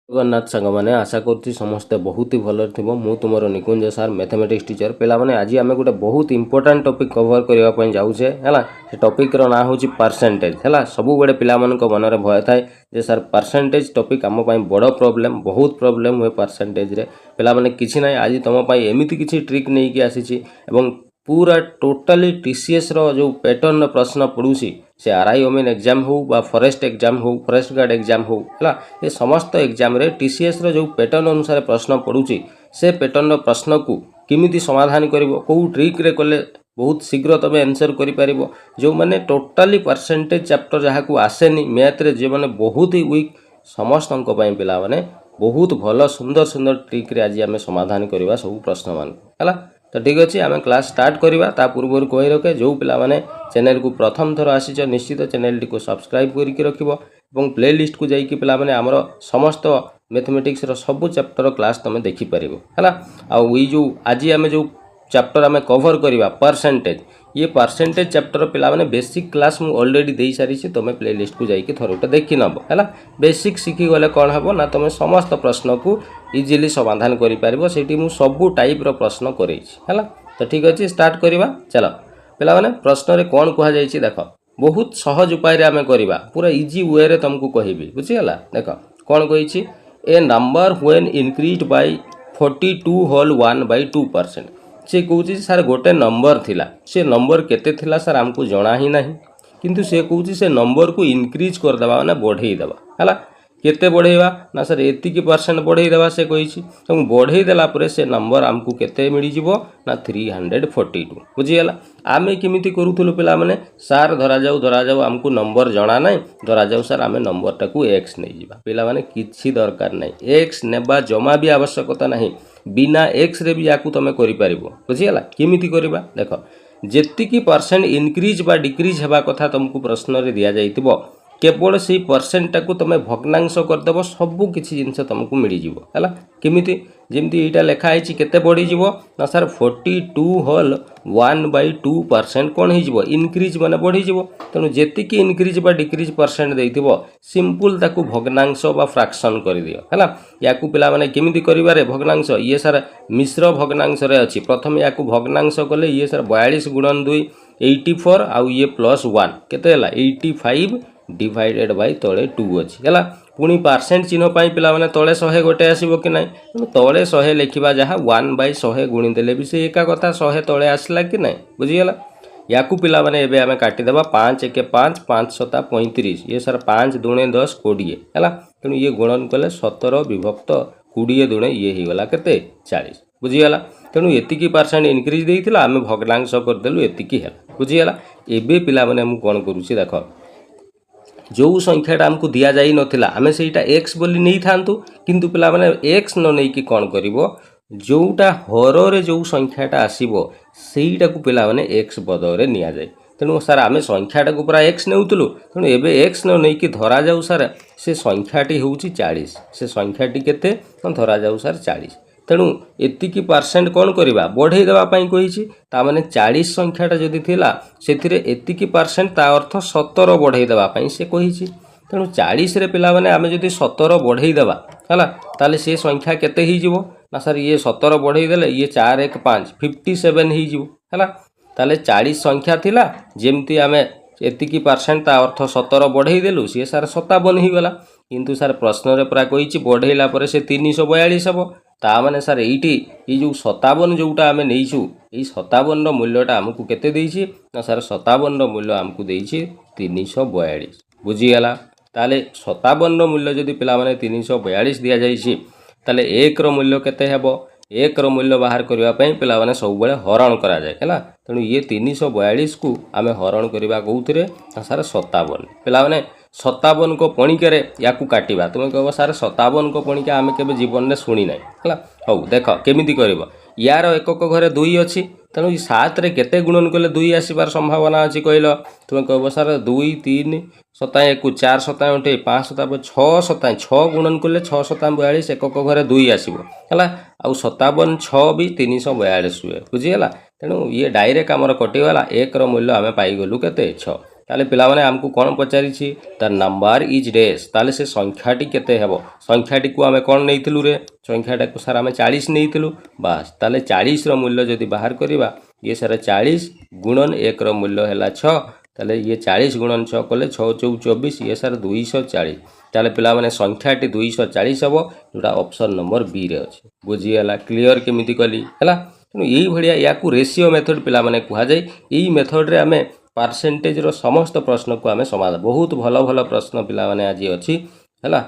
ଜଗନ୍ନାଥ ସାଙ୍ଗମାନେ ଆଶା କରୁଛି ସମସ୍ତେ ବହୁତ ହି ଭଲରେ ଥିବ। ମୁଁ ତୁମର ନିକୁଞ୍ଜ ସାର୍ ମ୍ୟାଥମେଟିକ୍ସ ଟିଚର। ପିଲାମାନେ ଆଜି ଆମେ ଗୋଟେ ବହୁତ ଇମ୍ପୋର୍ଟାଣ୍ଟ ଟପିକ୍ କଭର କରିବା ପାଇଁ ଯାଉଛେ ହେଲା। ସେ ଟପିକ୍ର ନାଁ ହେଉଛି ପରସେଣ୍ଟେଜ ହେଲା। ସବୁବେଳେ ପିଲାମାନଙ୍କ ମନରେ ଭୟ ଥାଏ ଯେ ସାର୍ ପରସେଣ୍ଟେଜ ଟପିକ୍ ଆମ ପାଇଁ ବଡ଼ ପ୍ରୋବ୍ଲେମ୍, ବହୁତ ପ୍ରୋବ୍ଲେମ୍ ହୁଏ ପରସେଣ୍ଟେଜରେ। ପିଲାମାନେ କିଛି ନାହିଁ, ଆଜି ତୁମ ପାଇଁ ଏମିତି କିଛି ଟ୍ରିକ୍ ନେଇକି ଆସିଛି ଏବଂ पूरा टोटाली टीसीएस रो जो पैटर्न प्रश्न पड़ूसी से आरआई ओमेन एग्जाम हो बा फॉरेस्ट एग्जाम हो, फॉरेस्ट गार्ड एग्जाम हो है ये समस्त एग्जाम रे टीसीएस रो जो पैटर्न अनुसार प्रश्न पड़ूसी से पैटर्न प्रश्न को किमिति समाधान करिवो को ट्रिक रे कले बहुत शीघ्र तबे आंसर करि परिबो। जो माने टोटाली परसेंटेज चैप्टर जहा को आसेनी मैथ रे जे माने बहुत ही वीक समस्त अंक पई पिला माने बहुत भलो सुंदर सुंदर ट्रिक रे आज आमे समाधान करबा सब प्रश्न मान हला। तो ठीक अच्छे आम क्लास स्टार्ट करवा ता पूर्व कही रखे जो पिला माने चैनल को प्रथम थर आसीच निश्चित चैनल टी को सब्सक्राइब करके रखिबो एवं प्ले लिस्ट को जाइए पिला माने हमर समस्त मैथमेटिक्स रो सब चैप्टर क्लास तुम देखि परिबो हला। आ ई जो आज आम जो चैप्टर आम कवर करवा परसेंटेज ये परसेंटेज चैप्टर पिला माने बेसिक क्लास मु ऑलरेडी दे सारी तुम प्ले लिस्ट को जाइए थोड़ा देखि नब है। बेसिक शिखी गले कौन हम ना तुम समस्त प्रश्न को इजिली समाधान करें से सबू टाइप रो प्रश्न करे। तो ठीक अच्छे स्टार्ट करवा चलो पिला माने प्रश्न रे कौन कह जाइए देख बहुत सहज उपाय आम करवा पूरा इजी वे रे तुमको कहबी बुझीगला। देख कौन कही ए number when increase by 42 whole 1/2% से कौच सार गोटे नंबर थिला से नंबर केते थिला सार आमको जना ही नहीं किंतु से कौच से नंबर को इनक्रीज करदेवा ना बढ़ईदेवा है केते बढ़ेवा ना सर एतिकी परसेंट बढ़ईदेवा से कही बढ़ईदेला से नंबर आमको केते मिल जिवो ना 342 बुझीगला। आमे किमिति करूथुलु पिला माने सार धरा जाऊ आमको नंबर जना नहीं धरा जाऊ सार आमे नंबर टाकू एक्स नहीं जिबा पिला माने किछि दरकार नहीं एक्स नेबा जमा भी आवश्यकता नहीं बिना एक्स रे भी याकू तमे करि परिबो बुझीगला। किमिति करबा देख जेतिकी परसेंट इनक्रीज बा डिक्रीज हेबा कथा तुमको प्रश्न रे दिया जाइतिबो केवल से परसेंट टाकू तुम भग्नांश करदेव सबू किसी जिनस तुमको मिल जाए केमिति जमती यहाँ लिखाई केते बढ़ी जीवो ना सर 42 होल 1/2% कौन हो इनक्रीज माने बढ़ी जीवो तेणु जेतिकी इनक्रीज बा डिक्रीज परसेंट देइथिबो सिंपल ताकू भग्नांश बा फ्रैक्शन कर दियो है। याकू पिला माने केमिति करिवारे भग्नांश ये सर मिश्र भग्नांश रे अछि प्रथम याकू भग्नांश कले ये सर 42 गुणन 2 84 आउ ये +1 केते हला 85 डिवाइडेड बाय तले 2 अच्छी है पुणी परसेंट चिन्ह पाई पिला माने तले 100 गोटे आसीबो कि नहीं तेणु तले 100 लिखा जहाँ 1/100 गुणी देले भी से एका कथा 100 तले आसला कि नहीं बुझीगला। याकू पिला माने एबे आमे काटिदेबा 5 1 5 5 7 35 ये सर 5 दूणे 10 20 है तेणु ये गुणन कले 17 विभक्त 20 दूणे ये ही गला केते 40 बुझीगला। तेणु एतिकी परसेंट इनक्रीज देइथिला आमे भग्नांश करदेलु एतिकी है बुझीगला। एबे पिला माने हम कोन करूची देखो जो संख्याटा आमको दि जाई नथिला आमे सेटा एक्स बोली नहीं थांतु किंतु पिला माने एक्स न नहीं कि कौन करिवो जोटा हर रे जो संख्याटा आसीबो सेटा को पिला माने एक्स बदले निया जाय तेणु सार आमे संख्याटा को पूरा एक्स नेउतलु तेणु एबे एक्स न नहीं कि धरा जाऊ सार से संख्याटी होउची 40 से संख्याटी केते धरा जाऊ सार 40 तेणु एतिकी परसेंट कौन करवा बढ़ई देवाई कही ताने 40 संख्याटा जदि थिला से एतिकी परसेंट ता अर्थ 17 बढ़ई देवाई से कही तेणु 40 रे पिला माने आमे जदि 17 बढ़ई देवा है ताले से संख्या केते ही जीवो ना सर ये 17 बढ़ई देले ये 4 1 5 57 ही जीवो है ताले 40 संख्या थिला जेमती आमे एतिकी परसेंट ता अर्थ 17 बढ़ई देलु सी सार 57 ही गला किंतु सार प्रश्न रे पूरा कही बढ़ईला परे से 342 हबो ता माने सार एइटी ये जो 57 जोटा आमे नहींछु ये 57 रो मूल्यटा हमकु केते देइछि ना सार 57 रो मूल्य हमकु देइछि 342 बुझीगला। ताले 57 रो मूल्य जदि पिला माने 342 दिया जाइछि ताले 1 रो मूल्य केते हेबो 1 रो मूल्य बाहर करबा पई पिला माने सब बेले हरण करा जाय हैला तेणु ये 342 को आमे हरण करबा कोउथरे ना सार 57 पिला माने 57 को पणिके याकू काटिबा तुम कह सार 57 को पणिका आमे केबे जीवन में शुणी ना है हौ देख केमिति करबो यार एकक घरे 2 अच्छी तेणु 7 रे केते गुणन कले 2 आसीबार संभावना अच्छी कहल तुम कह सार 2 3 7 1 4 7 8 5 7 6 7 6 गुणन कले 6 7 42 एकक घरे 2 आसीबो है आउ 57 6 भी 342 हुए बुझीगला। तेणु ये डायरेक्ट आमर कटिगला 1 रो मूल्य आमे पाई गलु केते 6 ताले पिला माने हमको कौन पचारिछि द नंबर इज डैश ताले से संख्याटी केते हेबो संख्याटी को आमे कौन नेइथिलु रे संख्याटा को सारा आमे 40 नेइथिलु बास ताले 40 रो मूल्य जदि बाहर करिबा ये सारा 40 गुणन 1 रो मूल्य हैला 6 ताले ये 40 गुणन 6 कले 6 4 24 ये सारा 240 ताले पिला माने संख्याटी 240 हेबो जोटा ऑप्शन नंबर बी रे अछि बुझी हला क्लियर केमिति कली हला तेणु यही भाया या रेसीओ मेथड पिला माने कुहा जाय यही मेथड रे आमे परसेंटेज रो समस्त प्रश्न को आमे समाधान बहुत भल भल प्रश्न पिला माने आज अछि हला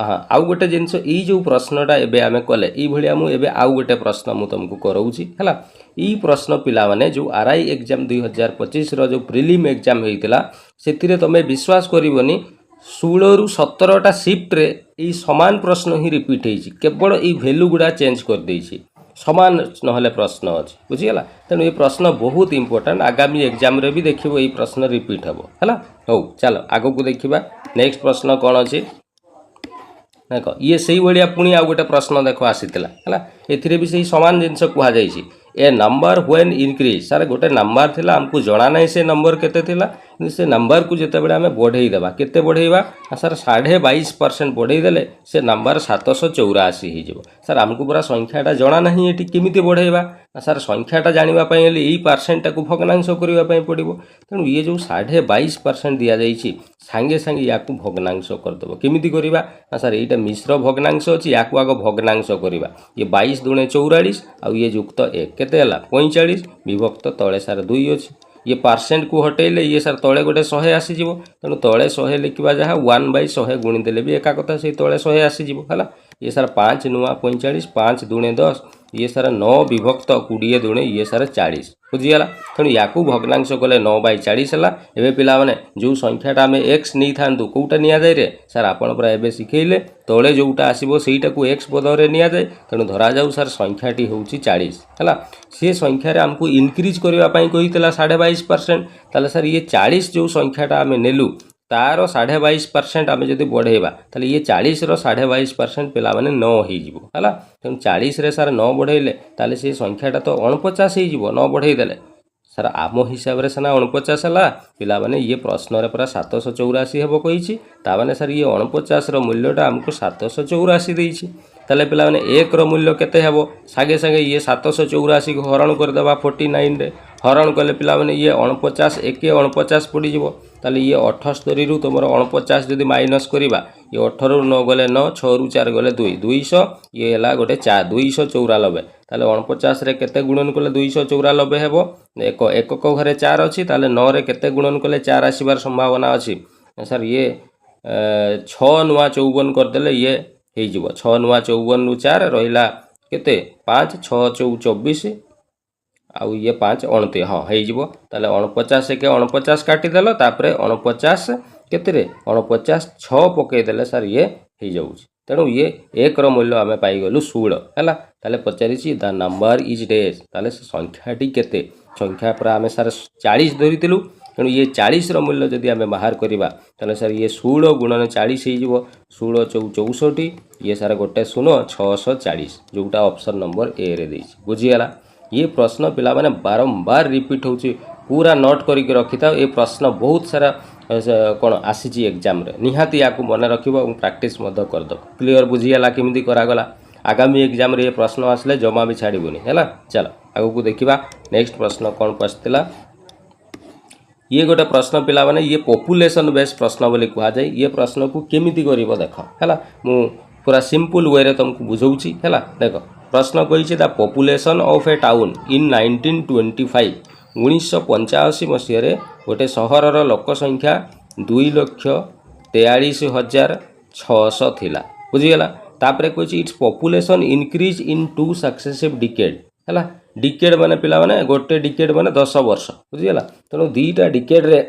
आउ गोटे जिनस ई जो प्रश्नटा एबे आमे कले ई भलिया मु एबे आउ गोटे प्रश्न मु तुमको करौछि हला ई प्रश्न पिला माने जो आरआई एग्जाम 2025 रो जो प्रीलिम एग्जाम हेतिला सेतिरे तमे विश्वास करिवनी 16 रु 17 टा शिफ्ट रे ई समान प्रश्न ही रिपीट हेछि केवल ई वैल्यू गुडा चेंज कर देछि समान नहले प्रश्न अछि बुझिगला तेणु ये प्रश्न बहुत इंपोर्टेंट आगामी एग्जाम रे भी देखिबो ई प्रश्न रिपीट हबो हला हो चलो आगो को देखिबा नेक्स्ट प्रश्न कोन अछि देखो ये सही भाया पुणी आउ गोटे प्रश्न देख आसीला है एथिरे भी सही सामान जिनस कह जाइए ए नंबर व्हेन इनक्रीज सारे गोटे नंबर थिला हमको जना नहीं से नंबर केते थिला से नंबर को जिते बड़े आम बढ़ई देबा केते बढ़ेबा सर 22.5% बढ़ई देले से नंबर 784 हो सर हमको पूरा संख्याटा जना नहीं ये केमिति बढ़ेबा सर संख्याटा जानिबा पई हेले ई परसेंट को भग्नांश करबा पई पड़िबो तेणु ये जो 22.5% दिया जाइछि सांगे सांगे या भग्नांश करदेव केमिति करबा सर एटा मिश्र भग्नांश अछि या आग भग्नांश करबा ये 22 दुणे 44 आ ये युक्त 1 केते हला 45 विभक्त तळे सार 2 अछि ये परसेंट को हटेले ये सर तले गोटे 100 आसीजिवो तेणु तले 100 लिखा जहाँ 1/100 गुणी देले भी एका कथा से तले 100 आसीजिवो हला ये सर 5 नुआ 45 5 दुणे 10 ये सारा 9 विभक्त 20 दुणे ये सारा 40 बुझीगला तेणु या भग्नांश कले 9/40 है एवं पिला माने जो संख्याटा आम एक्स नहीं था कौटा नि जाए रे सर आपड़ पूरा एवं शिखेले तले जोटा आसो सहीटा को एक्स बदले नि जाए तेणु धरा जाऊ सर संख्याटी हूँ 40 है सी संख्यार आमको इनक्रीज करने कही 22.5% ताले सर ये 40 जो संख्याटा आम नेलु तार 22.5% आम जब बढ़ेबा ताले ये 40 रो 22.5% पिला माने 9 हो है तेणु 40 रे सर 9 बढ़ेले ताले से संख्याटा तो 49 हो 9 बढ़ई देले सर आम हिसाब से सीना 49 है पिला माने ये प्रश्न रे पूरा 784 हेबो कहिछि ता माने सर ये 49 रो मूल्यटा हमको 784 देछि ताले पिला माने 1 रो मूल्य केते हेबो सागे सागे ये 784 को हरण कर देबा 49 रे हरण कले पिला माने ये 49 1 49 पड़ी जिवो ताले ये 78 रु तुम 49 जदि माइनस करवा ये 18 रु 9 गले 9 6 रु 4 गले 2 200 ये है गोटे 4 294 ताले 49 रे केते गुणन कले 294 हेबो एक एकक घरे 4 अछि ताले 9 रे केते गुणन कले 4 आसीबार संभावना अछि सर ये 6 नुआ 54 कर देले ये हे जिवो 6 नुआ 54 रु 4 रहिला केते 5 6 24 आउ ये 5 29 हाँ हो ताले 49 के 49 काटिदेल तापर 49 केते 49 6 पकईदेले सर ये हो जाऊँ तेणु ये 1 रो मूल्य आम पाईगलु 16 है ताले पचारि द नंबर इज डैश ताले संख्याटी केते संख्या पर आम सर 40 धरीलु तेणु ये 40 रो मूल्य जदि आम बाहर करवा ताले सर ये 16 गुणन 40 हो 16 64 ये सर गोटे 640 जोटा ऑप्शन नंबर ए रे देछि बुझीगला ये प्रश्न पिला माने बारंबार रिपीट होची पूरा नोट करके रखी था ये प्रश्न बहुत सारा कौन आसी एग्जाम रे निहाती या मन रखिबो और प्रैक्टिस मध्य कर दो क्लियर बुझीगला केमिति करागला आगामी एग्जाम रे ये प्रश्न आसले जमा भी छाड़बुनी है चलो आगो को देखिबा नेक्स्ट प्रश्न कौन पछिला ये गोटे प्रश्न पिला माने ये पॉपुलेशन बेस प्रश्न बोली कहा जाए ये प्रश्न को केमिति करिवो देख है मु पूरा सिंपल वे रे तुमको बुझौची है देख प्रश्न कही the population of A town in 1925 1985 मसीह गोटे सहरर लोक संख्या 2,43,600 थिला बुझीगला तापर कही इट्स पॉपुलेशन इनक्रीज इन 2 सक्सेसिव डिकेड है डिकेड माने पिला माने गोटे डिकेड माने 10 वर्ष बुझीगला तेणु दीटा डिकेड रे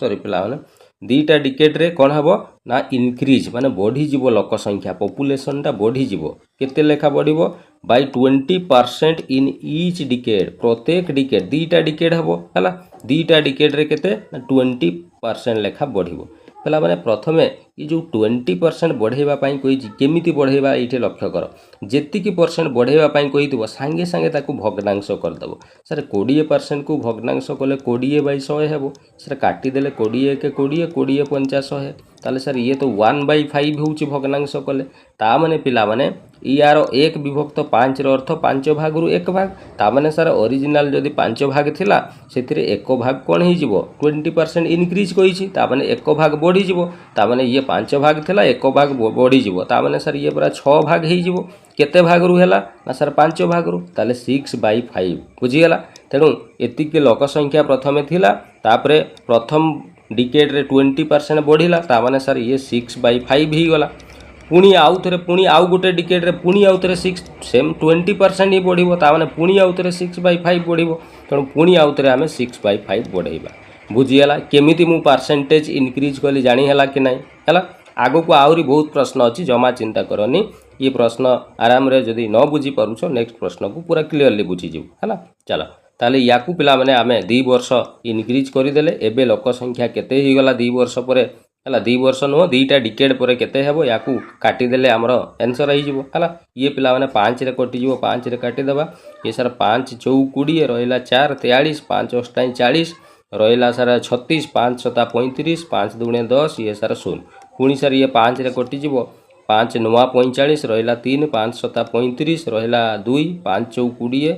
सॉरी पिला माने दीटा डिकेड रे कौन हम ना इनक्रीज माने बढ़ी जीव लोक संख्या पॉपुलेशन टा बढ़ी जीव केते लेखा बढ़िबो बाय 20% इन ईच डिकेड प्रत्येक डिकेड दीटा डिकेड हम है दीटा डिकेड रे केते 20% लेखा बढ़िबो पहला माने प्रथमे ये जो 20% बढ़ेवा कही केमिति बढ़ेवा ये लक्ष्य कर जेतिकी परसेंट बढ़ेवा कही सांगे सांगे ताकू भग्नांश करदेव सर 20% को भग्नांश कले 20/100 हेब सर काटिदेले 20 ताले सर ये तो 1/5 होउची भग्नांश कले ता माने पिला माने यार 1 विभक्त 5 रो अर्थ 5 भाग रु 1 भाग ता माने सर ओरिजिनल जदि 5 भाग थिला सेथिरे 1 भाग कोन ही जिवो 20% इनक्रीज कहिछि ता माने 1 भाग बढ़ी जिवो ता माने ये 5 भाग थिला 1 भाग बढ़ी जिवो ता माने सर ये पूरा 6 भाग ही जिवो केते भाग रु हैला ना सर 5 भाग रु ताले 6/5 बुझी गेला तेणु एतिके लोक संख्या प्रथमे थिला तापरे प्रथम डिकेड रे 20% बढ़िला ता माने सर ये 6/5 ही गला पुणी आउ थे पुणी आउ गोटे डिकेड रे पुणी आउ थे 6 सेम 20% ही बढ़िबो ता माने पुणी आउ थे 6/5 बढ़िबो तेणु पुणी आउ थे आमे 6/5 बढ़ेइबा बुझीगला केमिति मु परसेंटेज इनक्रीज कली जानी हैला कि नहीं हैला आगो को आउरी बहुत प्रश्न अछि जमा चिंता करनी ये प्रश्न आराम रे जदि न बुझी पारुछो नेक्स्ट प्रश्न को पूरा क्लियरली बुझी जिवो हैला चलो ताले याकू पिला माने आमे 2 वर्ष इनक्रीज करि देले एबे लोक संख्या केते ही गला 2 वर्ष परे हला 2 वर्ष नुह 2टा डिकेड परे केते हेबो याकू काटी देले हमरो आंसर आइ जिवो हला ये पिला माने 5 रे कटि जिवो 5 रे काटी देबा ये सर 5 × 4 20 रहिला 4 43 5 × 40 रहिला सर 36 5 × 7 35 5 × 2 10 ये सर 0 पुणी सर ये 5 रे कटि जिवो 5 × 9 45 रहिला 3 5 × 7 35 रहिला 2 5 × 4 20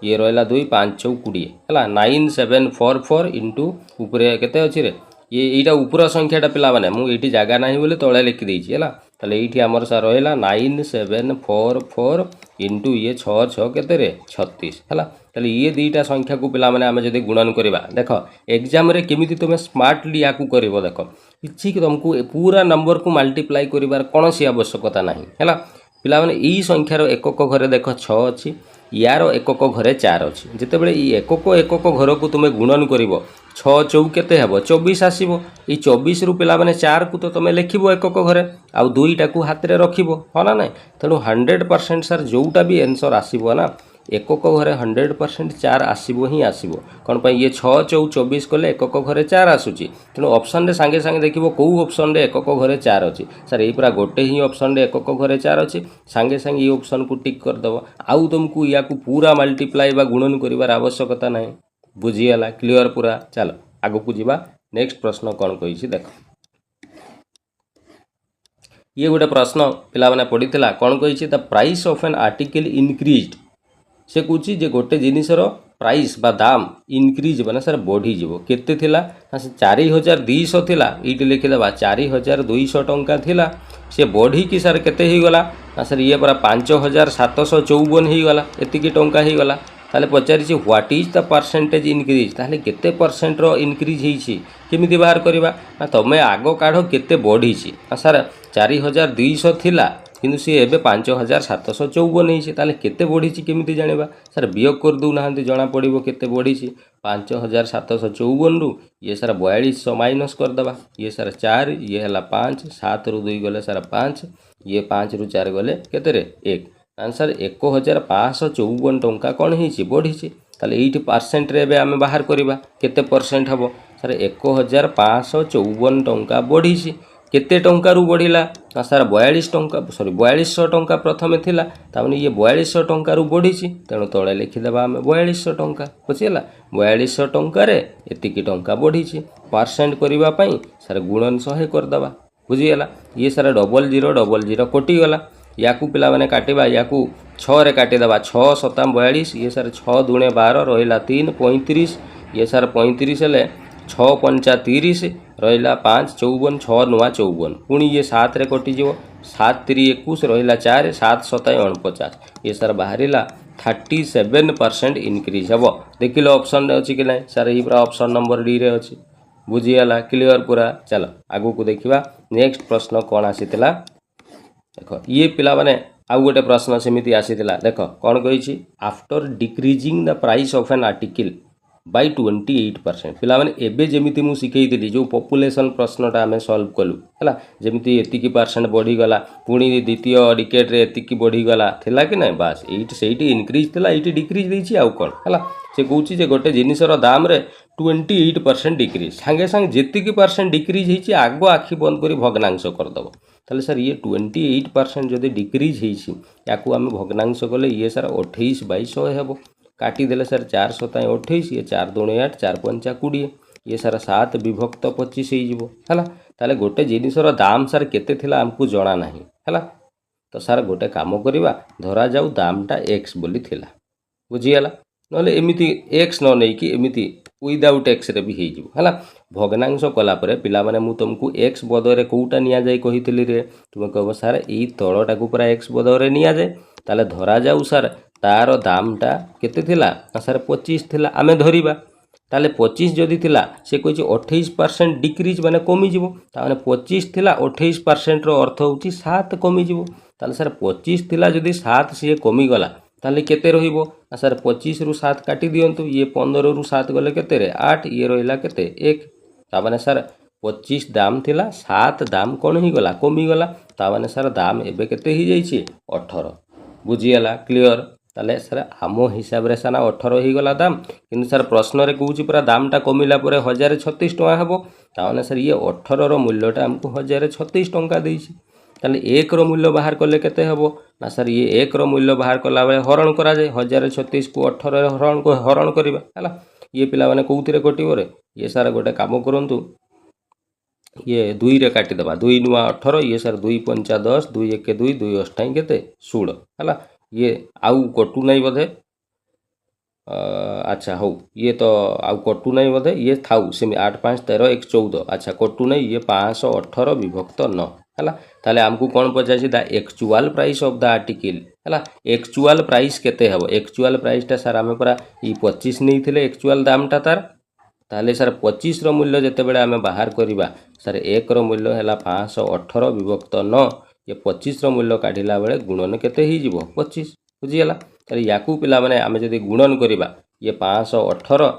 ये रहिला 2 5 × 4 20 हला 9744 इनटू ऊपरे केते अछि रे ये एटा ऊपर संख्याटा पिला माने मु एठी जागा नाही बोले तळे लिखि देछि हला तले एठी हमर सा रहला 9744 इनटू ये 6 6 केते रे 36 हला तले ये दीटा संख्या को पिला माने आमे जदी गुणन करबा देखो एग्जाम रे केमिति तुमे स्मार्टली याकू करबो देखो किछि कि तुमको पूरा नंबर को मल्टीप्लाई करिवार कोनोसी आवश्यकता नाही हला पिला माने ई संख्यार एकक घरे देखो 6 अछि यार एकक घरे 4 अछि जेते बेले ई एकक घर को तुमे गुणन करिवो 6 4 केते हेबो 24 आसीबो ई 24 रु पिला माने 4 को तो तुमे लिखिबो एकक घरे आ दुईटा को हाथ रे रखिबो हो ना नै तेनु 100% सर जोटा भी आंसर आसीबो ना एकक घरे 100% 4 आसीबो ही आसीबो कोन पय ये 6 4 24 कले एकक घरे 4 आसुची तेनु ऑप्शन रे संगे संगे देखिबो को ऑप्शन रे एकक घरे 4 अछि सर एई पूरा गोटे ही ऑप्शन रे एकक घरे 4 अछि संगे संगे ई ऑप्शन को टिक कर दबो आउ तुमको या को पूरा मल्टीप्लाई बा गुणन करिवार आवश्यकता नाही बुझियाला क्लियर पूरा चलो आगो को जीवा नेक्स्ट प्रश्न कोन कहिछि देखो ये गोटे प्रश्न पिला माने पढितला कोन कहिछि the price of an article increased से कौची जे गोटे जिनिसर प्राइस बा दाम इनक्रीज माने सर बढ़ी जीवो केते थिला से 4200 थिला इटी लिखि देबा 4200 टंका थिला से बढ़ी कि सर केते ही गला सर ये पूरा 5754 ही गला एतिकी टंका ही गला ताले पचारि छी what is the percentage increase ताले केते परसेंट रो इनक्रीज ही छी केमिति बाहर करबा ना तमे आगो काढो केते बढ़ी छी सर 4200 थिला किंतु सी एबे 5754 ही ताले केते बढ़ी छी केमिति जानिबा सर बियोग कर दउ नाहंती जना पड़िबो केते बढ़ी छी 5754 रु ये सर 4200 माइनस कर दबा ये सर 4 ये हला 5 7 रु 2 गले सर 5 ये 5 रु 4 गले केते रे 1 आंसर 1554 टंका कोन ही छी बढ़ी छी ताले 8 परसेंट रे एबे आमे बाहर करबा केते परसेंट हबो सर 1554 टंका बढ़ी छी केते टंका रु बढ़िला सर 42 टंका सॉरी 4200 टंका प्रथमे थिला तामने ये 4200 टंका रु बढ़ी छी तेणु तळे लिखि देबा हमें 4200 टंका बुझिला 4200 टंका रे एतिकी टंका बढ़ी छी परसेंट करिवा पई सर गुणन 100 कर दबा बुझिला ये सर 0000 कोटी गला याकू पिला माने काटिबा याकू 6 रे काटि देबा 6 7 42 ये सर 6 दूने 12 रहिला 3 35 ये सर 35 ले 6 5 30 रहिला 5 54 6 9 54 पुणी ये 7 रे कटि जीवो 7 3 21 रहिला 4 7 7 49 ये सर बाहरिला 37% इनक्रीज हबो देखिलो ऑप्शन रे अछि कि नै सर ई पूरा ऑप्शन नंबर डी रे अछि बुझियाला क्लियर पूरा चलो आगु को देखिबा नेक्स्ट प्रश्न कोन आसीतला देखो ये पिला माने आउ गोटे प्रश्न सेमिति आसीतला देखो कोन कहिछि after decreasing the price of an article by 28%। पिलामाने एबे जेमिति मु शिखेइतिली जो पॉपुलेशन प्रश्नटा आमे सॉल्व कलु हला जेमिति एतिकी परसेंट बढ़ी गला पुणी द्वितीय डिकेट रे एतिकी बढ़ी गला थिला कि नै बास एइट सेइटी इंक्रीज थिला एइटी डिक्रीज देछि आउ कोन हला से कहूछि जे गोटे जिनिसर दाम रे 28% डिक्रीज सांगे सांगे जेतिकी परसेंट डिक्रीज हेछि आगो आखि बंद करी भग्नांश करदबो ताले सर ये 28% जदि डिक्रीज हेछि याकू आमे भग्नांश कले ये सर 28/100 हेबो काटी देले सर 4 सताएं 28 ये 4 दूणे 8 4 पंचा 20 ये सर 7 विभक्त 25 हो हला ताले गोटे जिनिसर दाम सर केते थिला हमकु जणा नाही हला तो सर गोटे काम करिबा धरा जाऊ दामटा x बोली थिला बुझियाला नले एमिति x न नै कि एमिति विदाउट x रे भी हेइ जिवो हला भग्नांश कला परे पिला माने मु तुमको x बदरे कोउटा निया जाय कहिथिली रे तुम कहबो सर ई तळटा को पूरा x बदरे निया जाय ताले धरा जाऊ सर तार दामटा केते थिला सर 25 थिला आमे धरिबा ताले 25 जदि थिला से कहिछि 28% डिक्रीज माने कमी जिवो ताने 25 थिला 28% रो अर्थ होछि 7 कमी जिवो ताले सर 25 थिला जदि 7 से कमी गला ताले केते रहिबो सर 25 रु 7 काटी दियंतु ये 15 रु 7 गले केते रे 8 ये रहिला केते 1 ता माने सर 25 दाम थिला 7 दाम कोन ही गला कमी गला ता माने सर दाम एबे केते ही जाइछि 18 बुझियला क्लियर ताले सर आमो हिसाब रे साना 18 ही गला दाम किंतु सर प्रश्न रे कहूछि पूरा दामटा कमिला परे 1036 टका हेबो ताने सर ये 18 रो मूल्यटा हमको 1036 टका देइछि ताले 1 रो मूल्य बाहर करले केते हेबो ना सर ये 1 रो मूल्य बाहर करला बेले हरण करा जाय 1036 को 18 रे हरण करिबा हला ये पिला माने कोउथिरे कटिबो रे ये सर गोटे काम करंतु ये 2 रे काटी दबा 2 नुआ 18 ये सर 2 पंचा 10 2 1 2 2 अष्टाई केते 16 हला ये आउ कटु नहीं बोधे अच्छा हो ये तो आउ कटु नहीं बोधे ये थाउ सेमी 8 5 13 1 14 अच्छा कटु नहीं ये 518 विभक्त 9 हला ताले हमकू कोन पचासी the actual price of the article हला एक्चुअल प्राइस केते हबो एक्चुअल प्राइस ता सर हमें पूरा ई 25 नहीं थिले एक्चुअल दामटा तार ताले सर 25 रो मूल्य जते बेले हमें बाहर करिबा सर 1 रो मूल्य हैला 518 विभक्त 9 ये 25 रो मूल्य काढिला बेले गुणन केते ही जीवो 25 बुझियला ताले याकू पिला माने हमें जदी गुणन करिबा ये 518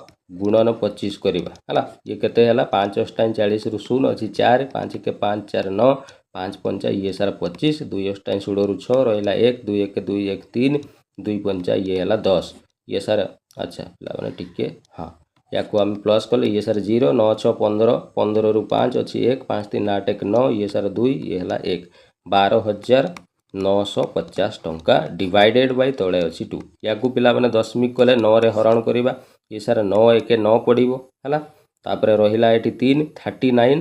गुणन 25 करिबा हला ये केते हैला 5 अष्टाई 40 रु 0 अछि 4 5 के 5 4 9 5 पंचा ये सर 25 2 अष्टाई 16 रु 6 रहला 1 2 1 2 1 3 2 पंचा ये हैला 10 ये सर अच्छा पिला माने टिके हां याकू हम प्लस कले ये सर 0 9 6 15 15 रु 5 अछि 1 5 3 8 1 9 ये सर 2 ये हला 1 12,950 टंका डिवाइडेड बाय तळे अछि 2 याकू पिला माने दशमिक कले 9 रे हरण करिबा ये सर 9 1 9 पडिबो हला तापरे रहिला एठी 3 39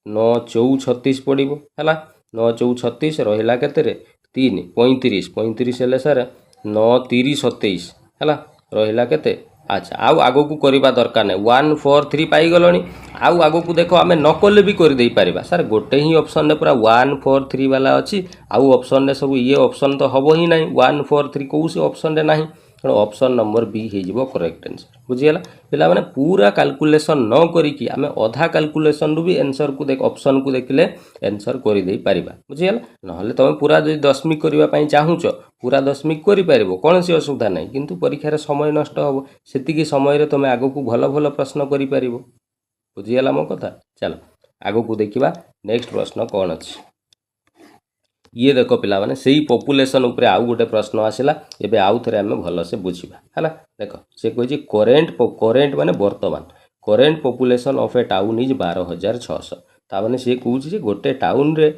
9 4 36 पडिबो हला 9 4 36 रहिला केते रे 3 35 35 हेले सर 9 30 27 हला रहिला केते अच्छा आउ आगो को करिबा दरकार नै 1 4 3 पाई गलोनी आउ आगो को देखो आमे न कले भी कर देई परिबा सर गोटे ही ऑप्शन ने पूरा 1 4 3 वाला अछि आउ ऑप्शन ने सब ये ऑप्शन तो हबो ही नहीं 1 4 3 को से ऑप्शन रे नहीं तेणु ऑप्शन नंबर बी हे जिवो करेक्ट आंसर बुझियला पिला माने पूरा कैलकुलेशन न करी कि आमे आधा कैलकुलेशन रु भी आंसर को देख ऑप्शन को देखले आंसर करि देई परिबा बुझियला नहले तमे पूरा जदि दशमिक करिबा पई चाहूचो पूरा दशमिक करि परिबो कोनसी असुविधा नहीं किंतु परीक्षा रे समय नष्ट हबो सेतिकी समय रे तमे आगो को भलो भलो प्रश्न करि परिबो बुझियला मो कथा चलो आगो को देखिबा नेक्स्ट प्रश्न कोन अछि ये देखो पिला माने सेही पॉपुलेशन ऊपर आउ गोटे प्रश्न आसिला एबे आउ थरे हमें भलो से बुझिबा हला देखो से कहै करेंट माने वर्तमान current population of A town is 12600 ता माने से कहूची जे गोटे टाउन रे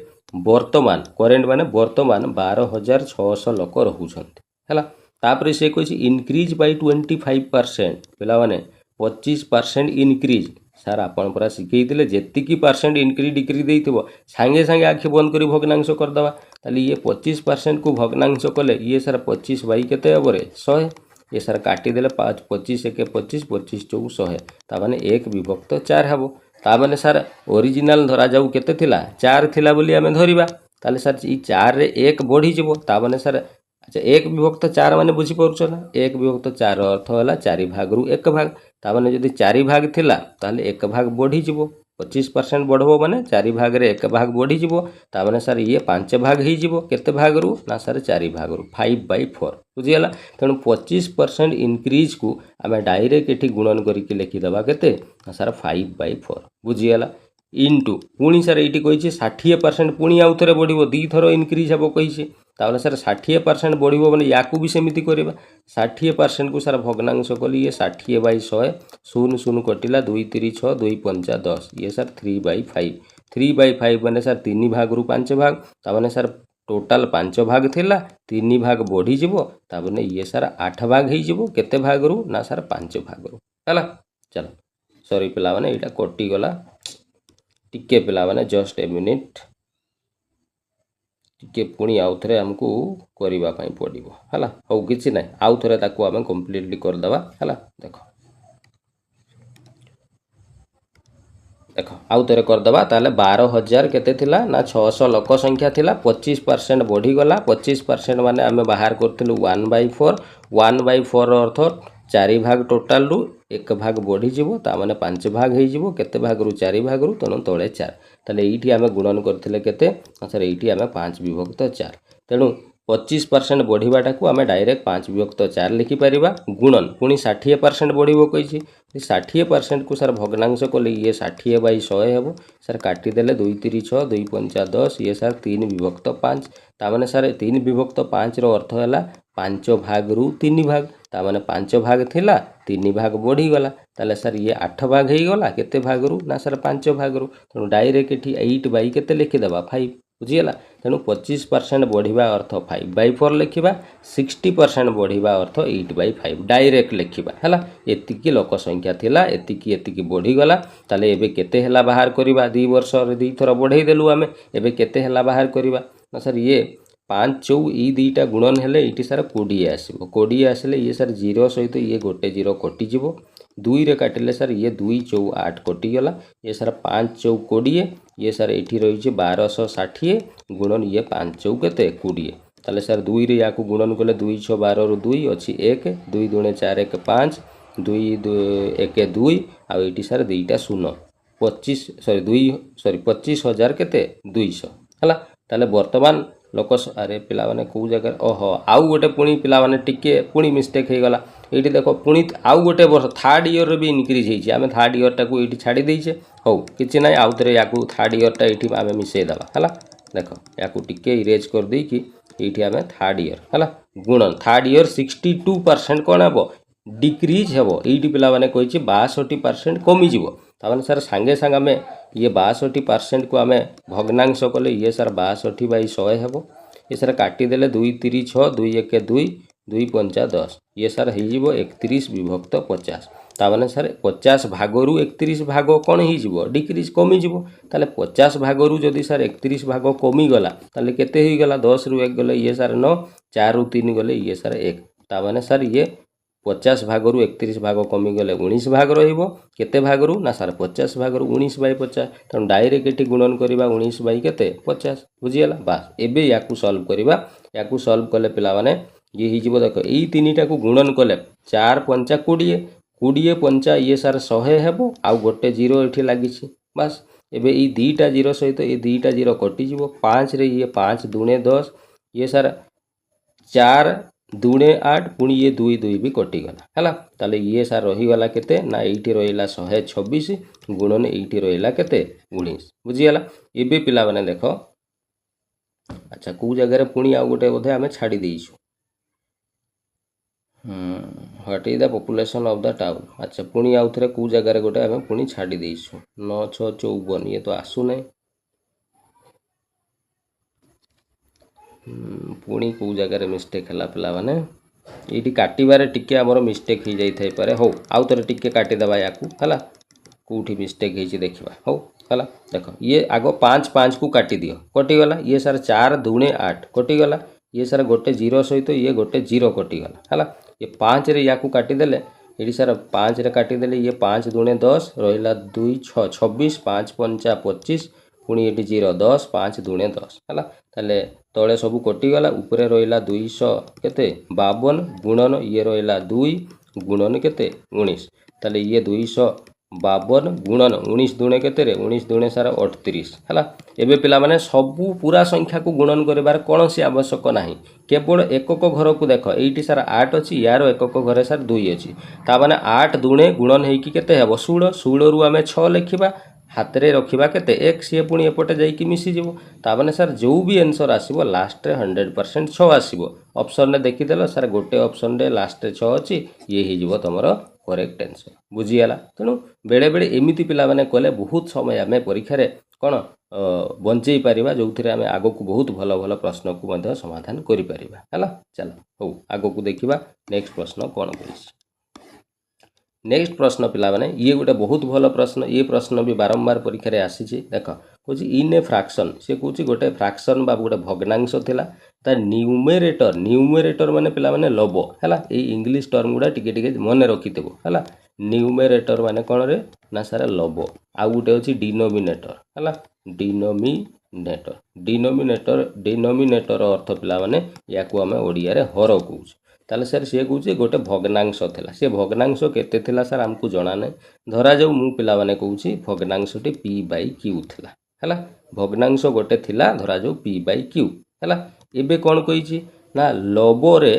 वर्तमान करेंट माने वर्तमान 12600 लोक रहउछंती हला तापरे से कहै इंक्रीज बाय 25% पिला माने 25% इंक्रीज सर आपण पूरा शिखैतिले जेतिकी परसेंट इंक्रीज डिक्रीज देइथिबो सांगे सांगे आखि बंद करी भग्नांश कर दवा ताली ये 25% को भग्नांश कले ये सर 25 बाई केते हबो रे 100 ये सर काटी देले 5 25 1 25 25 4 100 ता माने 1 विभक्त 4 हबो ता माने सर ओरिजिनल धरा जाऊ केते थिला 4 थिला बोली हमें धरिबा ताले सर ई 4 रे 1 बढ़ी जिवो ता माने सर अच्छा 1 विभक्त 4 माने बुझी पड़छ ना 1 विभक्त 4 अर्थ होला 4 भाग रु 1 भाग ता माने जदि 4 भाग थिला ताले 1 भाग बढ़ी जिवो 25% बढ़ो माने 4 भाग रे 1 भाग बढ़ी जीवो तामाने सर ये 5 भाग ही जीवो केते भाग रु ना सर 4 भाग रु 5/4 बुझिगला तेणु 25% इंक्रीज को आमे डायरेक्ट एठी गुणन करिक लिखि दबा केते ना सर 5/4 बुझिगला इनटू पुणी सर ये कही 60% पुणी आउ थे बढ़ो दी थर इनक्रीज हे कही ताले सर 60% बढ़ो मैंने या भी सेमती करवा 60% को सर भग्नांश कली ये 60/100 शून्य शून्य कटिला 2 3 6 2 5 10 ये सर 3/5 3/5 मैंने सर 3 भाग रु 5 भाग ताने सर टोटाल 5 भाग थिला 3 भाग बढ़ी जीवो ताने ये सर 8 भाग ही जीवो केते भाग रु ना सर 5 भाग रु हला चलो सॉरी पिला माने एटा कटि गला टिके पिला माने जस्ट ए मिनिट टिके पुणी आउ थे आमको करबा पई पड़िबो हला हो किछि नै आउ थे ताको आमे कंप्लीटली कर दबा हला देखो देखो आउ थे कर दबा ताले 12000 केते थिला ना 600 लोक संख्या थिला 25% बढ़ी गला 25% माने आमे बाहर करथिलु 1/4 1/4 अर्थ 4 भाग टोटाल रु 1 भाग बढ़ी जीवो ता माने 5 भाग हे जीवो केते भाग रु 4 भाग रु तनो तळे 4 ताले एठी आमे गुणन करथिले केते सर एठी आमे 5/4 तेणु 25% बढ़ीवाटा को आमे डायरेक्ट 5/4 लिखि परिबा गुणन पुनी 60% बढ़िबो कहिछि 60% को सर भग्नांश कोले ये 60/100 हेबो सर काटी देले 2 3 6 2 5 10 ये सर 3/5 ता माने सर 3/5 रो अर्थ हैला 5 भाग रु 3 भाग ता माने 5 भाग थिला 3 भाग बढ़ी गला ताले सर ये 8 भाग हे गला केते भाग रु ना सर 5 भाग रु तेणु डायरेक्ट एठी 8 बाई केते लिखि देबा 5 बुझीगला तेणु 25% बढ़िबा अर्थ 5/4 लिखिबा 60% बढ़िबा अर्थ 8/5 डायरेक्ट लिखिबा हला एतिकी लोक संख्या थिला एतिकी बढ़ी गला ताले एबे केते हला बाहर करिबा 2 वर्ष रे 2 थर बढ़ई देलु आमे एबे केते हला बाहर करिबा ना सर ये 5 चौ ई दुईटा गुणन हेले इटी सर 20 आसीबो 20 आसले ये सर 0 सहित ये गोटे 0 कटि जीवो 2 रे काटिले सर ये 2 चौ 8 कटि गला ये सर 5 चौ 20 ये सर एठी रही 1260 गुणन ये 5 चौ केते 20 ताले सर 2 रे याकू गुणन कले 2 6 12 रु 2 अछि 1 2 दुणे 4 1 5 2 1 2 आ एठी सर दुईटा शून्य 25 सॉरी 2 सॉरी 25,000 केते 200 हला ताले वर्तमान लोक अरे पिला माने को जगह ओहो आउ गोटे पुणी पिला माने टिके पुणी मिस्टेक हे गला एठी देखो पुणी आउ गोटे वर्ष थर्ड ईयर रे भी इंक्रीज हेछि आमे थर्ड ईयर टाको एठी छाडी देइछे हो किछि नै आउ तरे याकू थर्ड ईयर टा एठी आमे मिसे दबा हला देखो याकू टिके इरेज कर देई कि एठी आमे थर्ड ईयर हला गुणन थर्ड ईयर 62% कोन हबो डिक्रीज हेबो एठी पिला माने कहिछि 62% कमी जीवो तामाने सर संगे संग आमे ये 62% को आमे भग्नांश कले ये सर 62/100 हेबो ये सर काटी देले 2 3 6 2 1 2 2 5 10 ये सर हे जीवो 31/50 तामाने सर 50 भागरु 31 भाग कोन ही जीवो डिक्रीज कमी जीवो ताले 50 भागरु जदी सर 31 भाग कमी गला ताले केते ही गला 10 रु 1 गले ये सर 9 4 रु 3 गले ये सर 1 तामाने सर ये 50 भागरु 31 भाग कमी गले 19 भाग रहिबो केते भागरु ना सर 50 भागरु 19/50 त डायरेक्ट एटी गुणन करिबा 19 बाई केते 50 बुझियला बस एबे याकू सॉल्व करिबा याकू सॉल्व कले पिला माने ये ही जीवो देखो एई तीनिटा को गुणन कले 4 5 20 20 5 ये सर 100 हेबो आ गोटे 0 एठी लागिछि बस एबे ई दीटा 0 सहित ए दीटा 0 कटि जीवो 5 रे ये 5 दुणे 10 ये सर 4 दुणे 8 पुणी ये 2 2 भी कटि गला हला ताले ये सर रही गला केते ना एठी रहिला 126 गुणन एठी रहिला केते 19 बुझियला एबे पिला माने देखो अच्छा को जगह रे पुणी आ गोटे बोधे आमे छाडी देइछु what is the population of the town अच्छा पुणी आउ थरे को जगह रे गोटे आमे पुणी छाडी देइछु 9 6 54 ये तो आसु नै पुणी को जगह रे मिस्टेक हला पिला माने एठी काटिबारे टिके हमर मिस्टेक ही जाई थाई पारे हो आउ तरे टिके काटी दबा याकू हला कोठी मिस्टेक हेछि देखिबा हो हला देखो ये आगो 5 5 को काटी दियो कटि गला ये सर 4 दुणे 8 कटि गला ये सर गोटे 0 सहित ये गोटे 0 कटि गला हला ये 5 रे याकू काटी देले एठी सर 5 रे काटी देले ये 5 दुणे 10 रहिला 2 6 26 5 5 25 पुणी एठी 0 10 5 दुणे 10 हला ताले तळे सब कटि गला ऊपरे रहिला 200 केते 52 गुणन ये रहिला 2 गुणन केते 19 ताले ये 200 52 गुणन 19 दुणे केते 19 दुणे सार 38 है। एबे पिला माने सबू पूरा संख्या को गुणन करिवार कोनोसी आवश्यक नाही, केवल एकक घर को देख एठी सार 8 अछि, यार एकक घरे सार 2 अछि, ता माने 8 दुणे गुणन हेकी केते हेबो 16, 16 रु आमे 6 लिखिबा, हाथ रे रखिबा केते 1, सी पुणी एपटे जाइकी मिसी जीवो, ता माने सर जो भी आंसर आसीबो लास्ट रे 100% 6 आसीबो। ऑप्शन रे देखि देलो सर गोटे ऑप्शन रे लास्ट रे 6 अछि, ये हि जीवो तमरो करेक्ट आंसर। बुझीगला। तेणु बेले बेले एमिति पिला माने कले बहुत समय आमे परीक्षा रे कोन बंचई पारिबा, जो थिरे आमे आगो को बहुत भलो भलो प्रश्न को मध्ये समाधान करि पारिबा हला। चलो हो आगो को देखिबा नेक्स्ट प्रश्न कोन करिस। नेक्स्ट प्रश्न पिला माने ये गोटे बहुत भलो प्रश्न, ये प्रश्न भी बारंबार परीक्षा रे आसी छी। देखो कहूँ इन ए फ्रैक्शन, से कहूँ गोटे फ्रैक्शन बा गोटे भग्नांश थिला, ता न्यूमेरेटर, न्यूमेरेटर माने पिला माने लब हैला। ए इंग्लिश टर्म गुडा टिके टिके मने रखिदेबो हैला। न्यूमेरेटर माने कोन रे ना सारा लब, आ गोटे अछि डिनोमिनेटर हैला। डिनोमिनेटर, डिनोमिनेटर, डिनोमिनेटर अर्थ पिला माने या को हमें ओडिया रे हर कहू। ताले सर सी कहूँ गोटे भग्नांश थिला, से भग्नांश केते थिला सर हमको जणा नै। धरा जाऊ मु पिला माने कहूँ भग्नांशटी p/q थिला हैला। भग्नांश गोटे थिला धरा जाऊ p/q हैला। एबे कोन कहिछि ना लबरे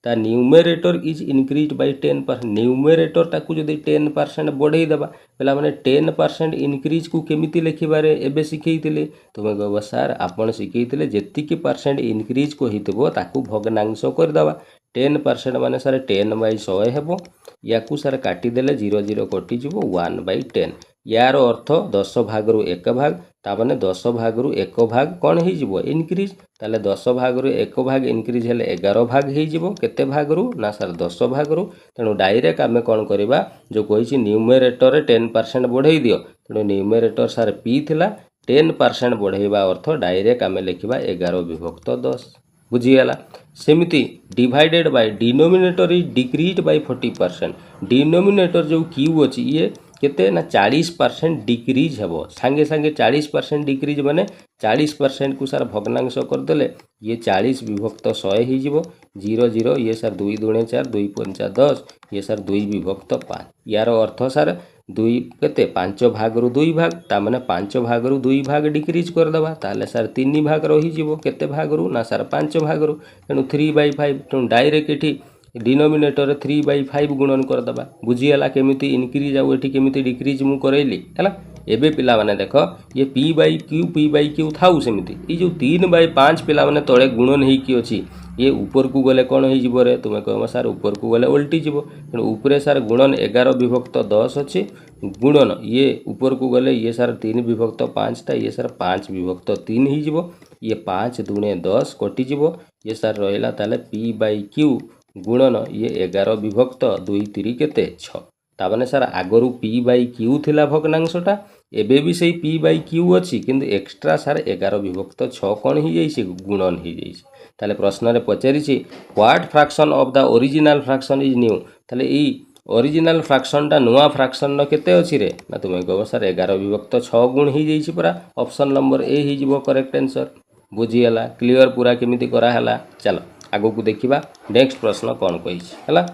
ता numerator is increase by 10%। Numerator ताकू जदि 10% बढ़ई देबा पिला माने 10% इनक्रीज को केमिति लिखिबारे एबे सिखैतिले। तुमे कहबो सर आपण सिखैतिले जेतिकी परसेंट इनक्रीज को हितबो ताकू भग्नांश कर देबा। 10% माने सर 10/100 हेबो, याकू सर काटी देले 0 0 कटि जीवो 1/10। यार अर्थ 10 भाग रु 1 भाग, ता माने 10 भाग रु 1 भाग कोन हे जीवो इनक्रीज। ताले 10 भाग रु 1 भाग इनक्रीज हेले 11 भाग हे जीवो, केते भाग रु ना सर 10 भाग रु। तेणु डायरेक्ट आमे कोन करिबा, जो कहिछि न्यूमेरेटर रे 10% बढ़ई दियो, तेणु न्यूमेरेटर सर p थिला, 10% बढ़ेबा अर्थ डायरेक्ट आमे लिखिबा 11/10। बुझीगला। सेमिति divided by denominator is decrease by 40%। Denominator जो q अछि ये केते ना 40% डिक्रीज हेबो, संगे संगे 40% डिक्रीज माने 40% को सर भग्नांश कर देले ये 40/100 ही जीवो। 0 0 ये सर 2 दुणे 4, 2 5 10, ये सर 2/5। यार अर्थ सर 2 केते 5 भाग रु 2 भाग, ता माने 5 भाग रु 2 भाग डिक्रीज कर दबा, ताले सर 3 भाग रही जीवो, केते भाग रु ना सर 5 भाग रु। तेणु 3/5, तेणु डायरेक्ट एठी डिनोमिनेटर 3/5 गुणन कर दबा। बुझीगला केमिति इनक्रीज आउ एठी केमिति डिक्रीज मु करैली हैला। एबे पिला माने देखो ये p/q थाउ सेमिति, ई जो 3/5 पिला माने तळे गुणन हेई की अछि, ये ऊपर को गले कोन हेई जीवो रे, तुमे कहबो सर ऊपर को गले उल्टी जीवो। तेणु ऊपरे सर गुणन 11/10 अछि, गुणन ये ऊपर को गले ये सर 3/5 ता ये सर 5/3 ही जीवो। ये 5 दुणे 10 कटि जीवो, ये सर रहिला ताले p/q गुणन ये 11/2 3 केते 6। ता माने सर आगरु p/q थिला भग्नांशटा, एबे भी सेही p/q अछि, किंतु एक्स्ट्रा सर 11/6 कोन ही जाइछि गुणन ही जाइछि। ताले प्रश्न रे पचारिछि what fraction of the original fraction is new. ताले ई ओरिजिनल फ्रैक्शन टा नुआ फ्रैक्शन न केते अछि रे, ना तुमे कहबो सर 11/6 गुण ही जाइछि पूरा। ऑप्शन नंबर ए ही जीवो करेक्ट आंसर। बुझीगला क्लियर पूरा केमिति करा हला। चलो आगो को देखिबा नेक्स्ट प्रश्न कोन कहिछि हला।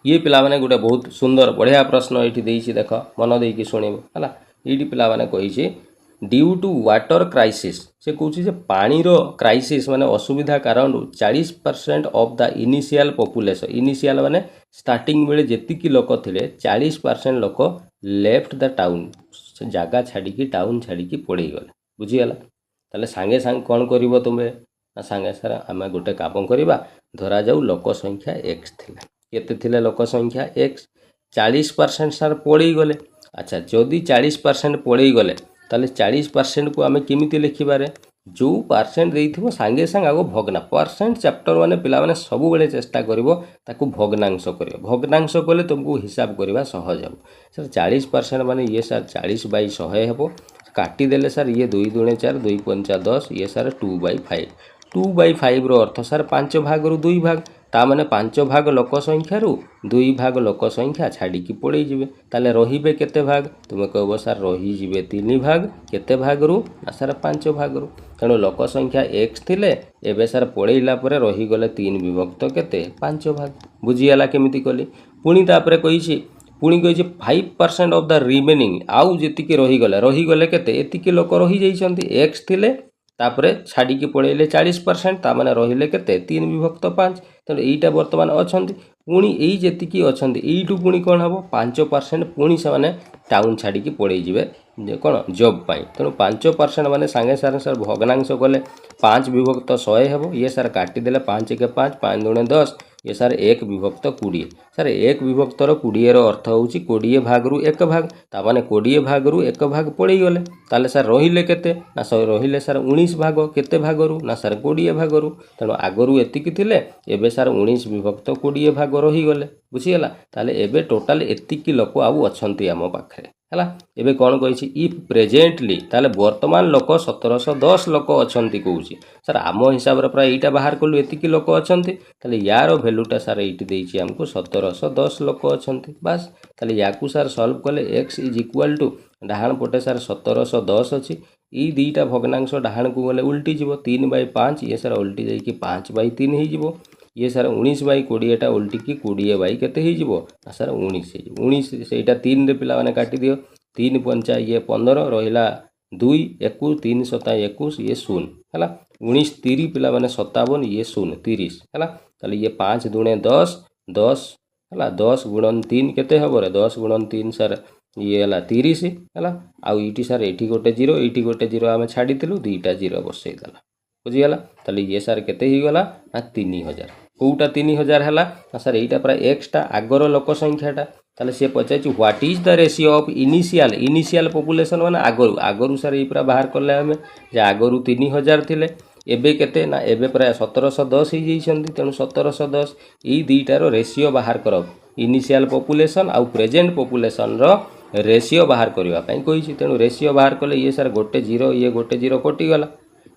ये पिला माने गोटे बहुत सुंदर बढ़िया प्रश्न एठी देइछि, देख मन देइकि सुनिबो हला। एठी पिला माने कहिछि ड्यू टू वाटर क्राइसिस, से कहूछि जे पानी रो क्राइसिस माने असुविधा कारण 40% of the initial population, initial माने स्टार्टिंग बेले जेतिकी लोक थिले 40% लोक लेफ्ट द टाउन, से जागा छाड़ी की टाउन छाड़ी की पड़े गले। बुझीगला। ताले सांगे सांग कोन करिवो तुमे ना सांगे सर आमे गोटे काम करिबा, धरा जाऊ लोक संख्या x थिला, केते थिले लोक संख्या x, 40% सर पड़े गले। अच्छा जदि 40% पड़े गले ताले 40% को आमे केमिति लिखिबारे, जो परसेंट देइथिबो सांगे सांग आगो भग्ना परसेंट चैप्टर माने पिला माने सब बेले चेष्टा करिवो ताकू भग्नांश करिवो। भग्नांश कले तुमको हिसाब करबा सहज हो। सर 40% माने ये सर 40/100 हेबो, काटी देले सर ये 2 दुणे 4, 2 5 10, ये सर 2/5। 2/5 रो अर्थ सर 5 भाग रु 2 भाग, ता माने 5 भाग लोक संख्या रु 2 भाग लोक संख्या छाड़ी की पड़े जिवे। ताले रहिबे केते भाग, तुमे कहबो सर रही जिवे 3 भाग, केते भाग रु ना सर 5 भाग रु। तेणु लोक संख्या x थिले, एबे सर पड़ेइला परे रही गले 3 विभक्त केते 5 भाग। बुझीगला केमिति कली। पुणी तापरे कहिछि पुणी कही 5% ऑफ द रिमेनिंग आउ जी रहीगले केते एतिकी लोक रही जाइछन्ति एक्स थिले तापरे छाड़ी की पळेले 40% ता माने रहिले केते 3/5 तेणु एईटा वर्तमान अछन्ति पुणी एई जेतिकी अछन्ति एईटु पुणी कोन हबो 5% पुणी से माने टाउन छाड़ी की पळेई जिवे जे कोन जॉब पाई तेणु 5% माने सांगे सारे सर भग्नांश गले 5/100 हेबो ये सर काटी देले 5 के 5 5 दुणे 10 ये सर 1/20 सर 1/20 अर्थ होउची 20 भाग रु 1 भाग ता माने 20 भाग रु 1 भाग पड़े गले ताले सर रहिले केते ना रहिले सर 19 भाग केते भाग रु ना सर 20 भाग रु तेणु आगरु एतिकी थिले एबे सर 19/20 भाग रही गले बुझीगला ताले एबे टोटाल एतिकी लोक आउ अछंती आम पाखरे हला एबे कोन कहिछि इफ प्रेजेंटली ताले वर्तमान लोक 1710 लोक अछंती कहूछि सर आम हिसाब रे प्राय एटा बाहर कलु एतिकी लोक अछंती ताले यार भैल्यूटा सर एटी देछि हमको 1710 लोक अछंती बस ताले याकू सर सॉल्व कले x इज इक्वल टू डाहाण पटे सर 1710 अछि ई दीटा भग्नांश डाहाण को गले उल्टी जीवो 3/5 ये सर उल्टी जाई कि 5/3 ही जीवो ये सर 19/20 टा उल्टी की 20 केते ही जीवो सर 19 ही 19 सेटा 3 रे पिला माने काटी दियो 3 पंचा ये 15 रहिला 2 21 3 7 21 ये 0 हला 19 30 पिला माने 57 ये 0 30 हला ताले ये 5 दुणे 10 10 हला 10 गुणन 3 केते हबो रे 10 गुणन 3 सर ये हला 30 हला आ इटी सर एठी गोटे 0 एठी गोटे 0 आमे छाडी दिलु दुईटा 0 बसई दला बुझी गला ताले ये सर केते ही गला ना 3000 कोउटा 3000 हला सर एटा प्राय एक्स टा आगर लोक संख्याटा ताले से पचाइछि what is the ratio of initial population माने आगरु आगरु सर ई पूरा बाहर करले हमें जे आगरु 3000 थिले एबे केते ना एबे प्राय 1710 ही जइछन्ती तेनु 1710 ई दीटारो रेशियो बाहर करब इनिशियल पॉपुलेशन आउ प्रेजेंट पॉपुलेशन रो रेशियो बाहर करबा पई कहिछि तेनु रेशियो बाहर करले ये सर गोटे 0 ये गोटे 0 कटि गला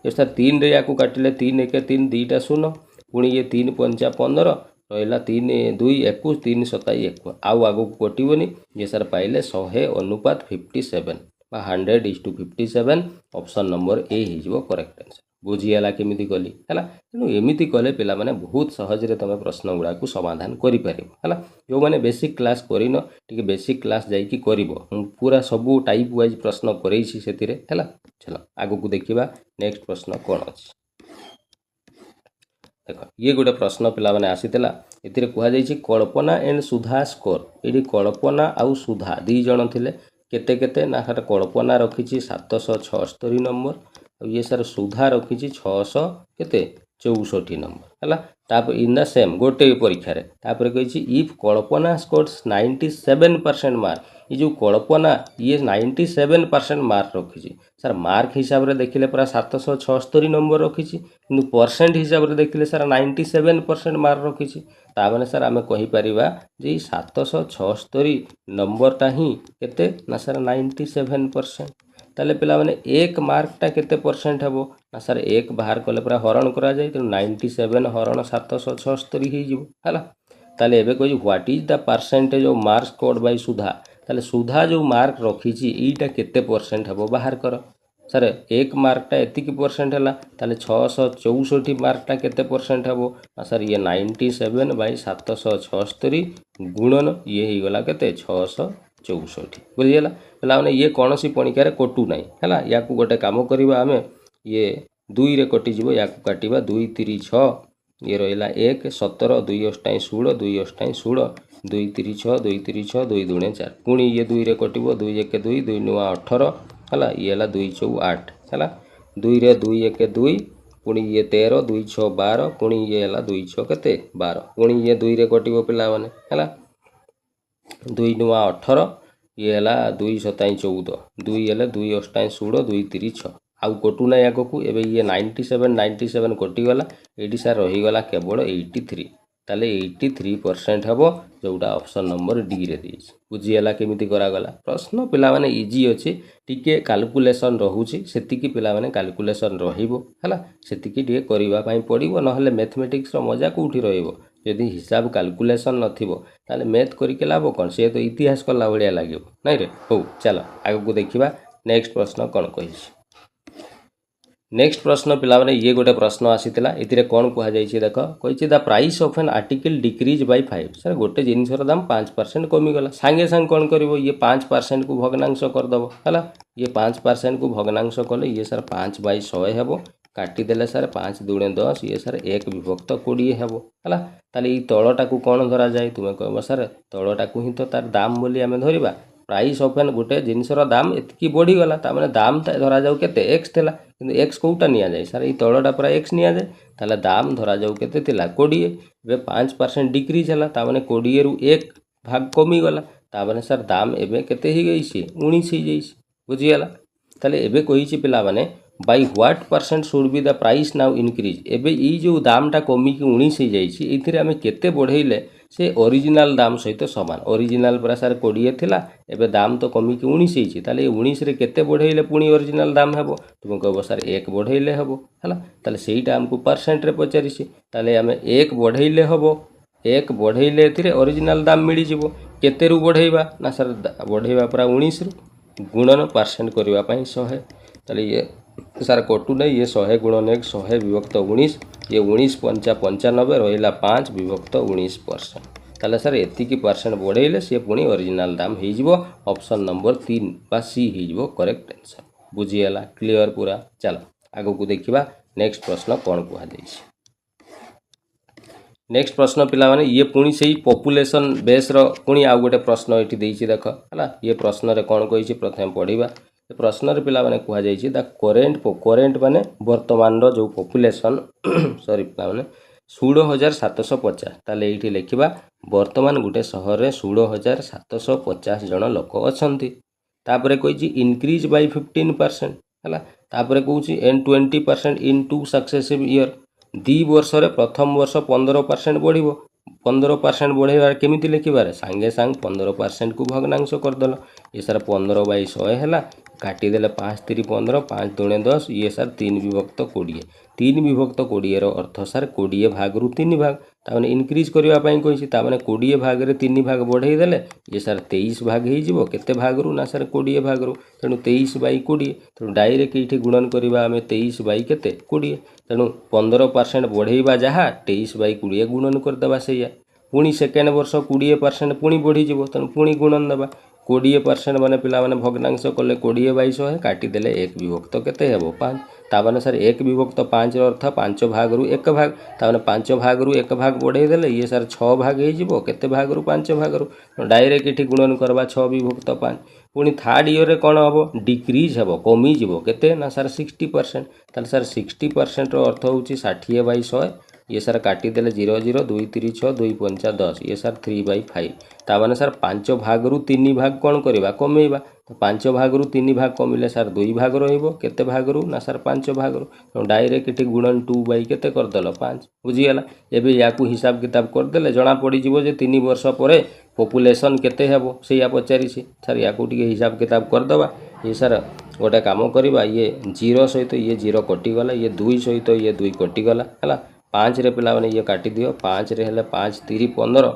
ये सर 3 रे याकू काटिले 3 1 3 2टा 0 पुणी ये 3 पंचा 15 रहिला 3 2 21 3 7 21 आउ आगो कटिबोनी ये सर पाइले 100:57 बा 100:57 ऑप्शन नंबर ए ही जीवो करेक्ट आंसर बुझीला केमिति कली हला तेनु एमिति कले पिला माने बहुत सहज रे तमे प्रश्न गुडा को समाधान करि परिबो हला जो माने बेसिक क्लास करिनो टिके बेसिक क्लास जाई कि करिवो पूरा सब टाइप वाइज प्रश्न करैछि सेतिरे हला चलो आगो को देखिबा नेक्स्ट प्रश्न कोन अछि देख ये गोटे प्रश्न पिला माने आसीतला एतिरे कुहा जाइछि कल्पना एंड सुधा स्कोर एडी कल्पना आउ सुधा दी जण थिले केते केते ना हट कल्पना रखिछि 776 नंबर ये सर सुधा रखिछि 600 केते 64 नंबर हला ताप इन द सेम गोटे परीक्षा रे तापर कहिछि इफ कल्पना स्कोर्स 97% मार्क ये जो कल्पना ये 97% मार्क रखिछि सर मार्क हिसाब रे देखिले पूरा 776 नंबर रखिछि किंतु परसेंट हिसाब रे देखिले सर 97% मार्क रखिछि ता माने सर आमे कहि परिबा जे 776 नंबर ता ही केते ना सर 97% ताले पिला माने एक मार्क टा केते परसेंट हबो ना सर एक बाहर कले पूरा हरण करा जाय त 97 हरण 776 ही जीवो हला ताले एबे कहि what is the percentage of marks scored by Sudha ताले सुधा जो मार्क रखिछि एटा केते परसेंट हबो बाहर कर सर एक मार्क टा एतिकी परसेंट हला ताले 664 मार्क टा केते परसेंट हबो ना सर ये 97/776 गुणन ये ही गला केते 664 बुझियला पला माने ये कोनोसी पणिकार कटू नाही हला याकू गोटे काम करिबा हमें ये 2 रे कटि जिवो याकू काटिबा 2 3 6 ये रहिला 1 17 2 अष्टाई 16 2 अष्टाई 16 2 3 6 2 3 6 2 दुणे 4 पुणी ये 2 रे कटिबो 2 1 2 2 9 18 हला ये हला 2 4 8 हला 2 रे 2 1 2 पुणी ये 13 2 6 12 पुणी ये हला 2 6 केते 12 पुणी ये 2 रे कटिबो पिला माने हला 2 9 18 ये हला 2 7 14 2 हेले 2 अष्टाई 16 2 3 6 आउ कटू ना याको को एबे ये 97 कटि गला एडी सर रही गला केवल 83 ताले 83% हबो जोटा ऑप्शन नंबर डी रे दिस बुझियला केमिति करा गला प्रश्न पिला माने इजी अछि टिके कैलकुलेशन रहूची सेतिकी पिला माने कैलकुलेशन रहिबो हला सेतिकी टिके करिबा पई पडिबो नहले मैथमेटिक्स रो मजा कोठी रहइबो यदि हिसाब कैलकुलेशन नथिबो ताले मैथ करि के लाभो कोन से तो इतिहास कला बढिया लागिबो नै रे हो चलो आगु को देखिबा नेक्स्ट प्रश्न कोन कहिस नेक्स्ट प्रश्न पिलाने ये गोटे प्रश्न आसीला ए कौन कहुई देख कही the price of an article decrease by 5 sir गोटे जिनसर दाम 5% कमिगला सागे सागे कौन कर ये 5% को भग्नांश करदेव है ये 5% को भग्नांश कले ये सर 5/100 हे काटिदेले सर 5 दूणे 10 ये सर 1 विभक्त 20 हेबो हला ताले ई तळटा को कोन धरा जाय तुमे कहबो सर तळटा को ही तो तार दाम बोली आमे धरिबा प्राइस ऑफ एन गोटे जिनसर दाम एतकी बढ़ी गला ता माने दाम धरा जाऊ केते x थिला किंतु x कोउटा निया जाय सर ई तळटा पूरा x निया जाय ताले दाम धरा जाऊ केते थिला 20 बे 5% डिक्रीज हला ता माने 20 रु 1 भाग कमी गला ता माने सर दाम एबे केते ही गई छी 19 ही जाई बुझी गला ताले एबे कहि छी पिला माने by what percent should be the price now increase एबे ई जो दामटा कमी कि 19 हो जाइए ये आम केते बढ़ेले से ओरिजिनल दाम सहित सामान ओरिजिनल पूरा सार 20 थिला एबे दाम तो कमी कि 19 होइछि ताले 19 रे केते बढ़ेले पुणी ओरिजिनल दाम हेबो तुम कहबो सर 1 बढ़ेले हेबो हला ताले सेहीटा हमको परसेंट रे पचारिछि ताले आमे 1 बढ़ेले हेबो 1 बढ़ेले एथिरे ओरिजिनल दाम मिली जिवो केते रु बढ़ेबा ना सर बढ़ेबा पूरा 19 रु गुणन परसेंट करबा पई 100 ताले ये सर कटू नहीं ये 100 गुणन 1 100 विभक्त 19 ये 19 पंचा 95 रहा 5 विभक्त 19% ताले सर एतिकी परसेंट बढ़ेले सी पुणी ओरिजिनल दाम हो ऑप्शन नंबर 3 बा सी हो करेक्ट आंसर बुझीगला क्लियर पूरा चलो आगो को देखिबा नेक्स्ट प्रश्न कौन कहुई नेक्स्ट प्रश्न पिला माने ये पुणी से पॉपुलेशन बेस रो पुणी आउ गोटे प्रश्न ये देछि देख है ये प्रश्न रे कौन कही प्रथम पढ़िबा प्रश्न रे पिला माने कहा जाइछि द करेंट माने वर्तमान रो जो पॉपुलेशन सॉरी पिला माने 16,750 ताले एठी लिखिबा वर्तमान गुटे शहर रे 16,750 जन लोक अछंती तापरे कहिछि इंक्रीज बाय 15% हला तापरे कहउछि एंड 20% इन 2 सक्सेसिव ईयर 2 वर्ष रे प्रथम वर्ष 15% बढ़िबो 15% बढ़ेबार केमिति लिखिबार सांगे सांग 15% को भग्नांश करदेल ये सर 15/100 है काटिदेले 5 3 15 5 दूणे 10 ये सर 3 विभक्त 20 3 विभक्त 20 रो अर्थ सर 20 भाग रु 3 भाग ताने इनक्रीज करबा पई कहिछि ताने 20 भाग रे 3 भाग बढ़ाई देले ये सर 23 भाग हे जिवो केते भाग रु ना सर 20 भाग रु तेनु 23/20 तेनु डायरेक्ट एठी गुणन करबा हमें 23 बाई केते 20 तेनु 15% बढ़ेबा जहा 23/20 गुणन कर देबा सैया पुणी सेकेंड वर्ष 20% पुणी बढ़ी जिवो तेनु पुणी गुणन देबा 20% माने पिला माने भग्नांश कले 20/100 है काटिदेले 1 विभक्त केते हेबो 5 ताने सर 1 विभक्त 5 अर्थ 5 भाग रु 1 भाग ताने 5 भाग रु 1 भाग बढ़ाई देले ये सर 6 भाग हे जिवो केते भाग रु 5 भाग रु डायरेक्ट एठी गुणन करबा 6 विभक्त 5 पुणी थर्ड ईयर रे कोन हबो डिक्रीज हेबो कमी जिवो केते ना सर 60% ताले सर 60% रो अर्थ होउची 60/100 ये सर काटिदेले 0 0 2 3 6 2 5 10 ये सर 3/5 ताने सर 5 भाग रु 3 भाग कौन करबा कमेबा तो 5 भाग रु 3 भाग कमिले सर 2 भाग रहिबो केते भाग रु ना सर 5 भाग रु तो डायरेक्ट एठी गुणन 2 बाई केते कर देलो 5 बुझी गेला एबे याकू हिसाब किताब कर देले जणा पड़ी जिवो जे 3 वर्ष परे पॉपुलेशन केते हेबो सेया पचारि छी सर याकू टिके हिसाब किताब कर दबा ये सर गोटे काम करबा ये 0 सहित ये 0 कटि गला ये 2 सहित ये 2 कटि गला हला 5 रे पिला माने ये काटि दियो 5 रे हेले 5 3 15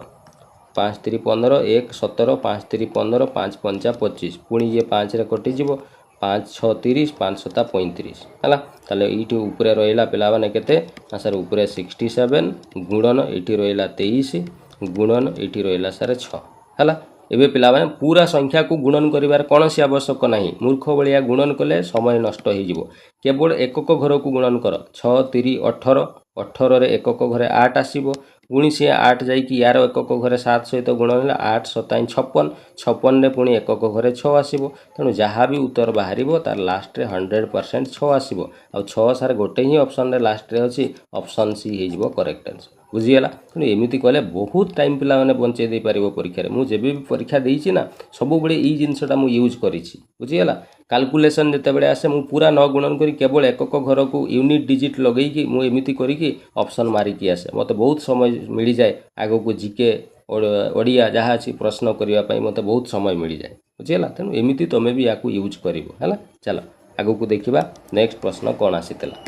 5 3 15 1 17 5 3 15 5 5 25 पुणी ये 5 रे कटि जिवो 5 6 30 5 7 35 हला ताले इठी ऊपरे रहिला पिला माने केते ना सर ऊपरे 67 गुणन इठी रहिला 23 गुणन इठी रहिला सर 6 हला एबे पिला माने पूरा संख्या को गुणन करिवार कोनोसी आवश्यक नाही मूर्ख बलिया गुणन कले समय नष्ट हो जिवो केवल एकक घर को गुणन कर 6 3 18 18 रे एकक घरे 8 आसीबो पुणी सी 8 जाइकी यार एकक घरे 7 सहित गुणन 8 7 56 56 रे पुणी एकक घरे 6 आसीबो तेणु जहाँ भी उत्तर बाहर तार लास्ट रे 100% 6 आसीबो आ 6 सार गोटे ही ऑप्शन रे लास्ट रे अछि ऑप्शन सी हे जिवो करेक्ट आंसर बुझीगला तेणु एमती कले बहुत टाइम पिला माने बंचै दे पारिबो परीक्षा रे मु जेबे भी परीक्षा देइछि ना सब बेले ई जिनसटा मु यूज करिछि बुझीगला कैलकुलेशन जते बेले आसे मु पूरा न गुणन करी केवल एकक घर को यूनिट डिजिट लगेई कि मु एमिति करी कि ऑप्शन मारी कि आसे मते बहुत समय मिली जाए आगो को जीके ओडिया जहाँ अछि प्रश्न करिवा पई मते बहुत समय मिली जाए बुझीगला तेणु एमिति तमे भी याकू यूज करिवो हला चलो आगो को देखिबा नेक्स्ट प्रश्न कोन आसीतला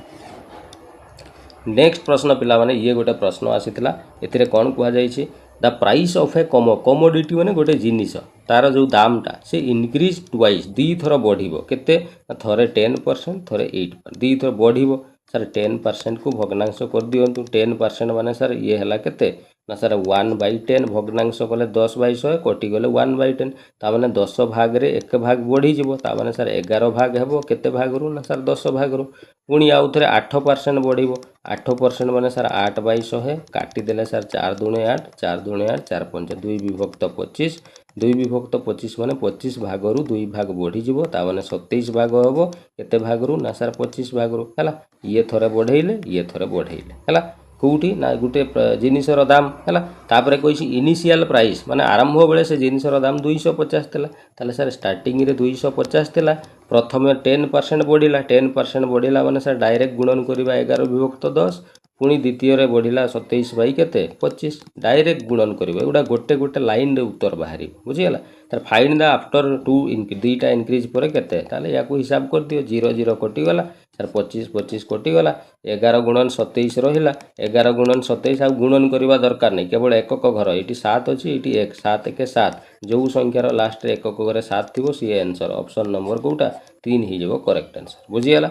नेक्स्ट प्रश्न पिला माने ये गोटे प्रश्न आसीतला एथिरे कोन कुआ जाईछि the price of a commodity माने गोटे जिनिस तार जो दामटा से इनक्रीज ट्वाइस दी थर बढ़िबो केते थरे 10% थरे 8 दी थर बढ़िबो सर 10% को भग्नांश कर दियंतु 10% माने सर ये हला केते ना सर 1/10 भग्नांश कले 10/100 कटि गले 1/10 ता माने 10 भाग रे 1 भाग बढ़ी जिवो ता माने सर 11 भाग हेबो केते भाग रु ना सर 10 भाग रु पुणी आउ थरे 8% बढ़िबो 8% माने सर 8/100 काटि देले सर 4 दूने 8 4 दूने 8 4 5 2 विभक्त 25 2 विभक्त 25 माने 25 भाग रु 2 भाग बढ़ी जिवो ता माने 27 भाग हेबो केते भाग रु ना सर 25 भाग रु हला ये थरे बढ़ेइले ये थरे बढ़ेइले हला कोठी ना गोटे जिनिसर दाम है तापर कही इनिशियल प्राइस माने आरंभ बेले से जिनिसर दाम 250 थिला ताले सर स्टार्टिंग रे 250 थिला प्रथम 10% बढ़िला 10% बढ़िला माने सर डायरेक्ट गुणन करबा 11 विभक्त 10 पुणी द्वितीय रे बढ़िला 27 बाई केते 25 डायरेक्ट गुणन करबा एडा गोटे गोटे लाइन रे उत्तर बाहरी बुझिगला तर फाइंड द आफ्टर 2 दुईटा इंक्रीज पर केते ताले याकू हिसाब कर दियो 0 0 कटि गला सर 25 25 कटि गला 11 गुणन 27 रहिला 11 गुणन 27 आ गुणन करबा दरकार नै केवल एकक घर एटी 7 अछि एटी 1 7 1 7 जो संख्यार लास्ट रे एकक घरे 7 थिबो सी आंसर ऑप्शन नंबर कोटा 3 ही जेबो करेक्ट आंसर बुझिगला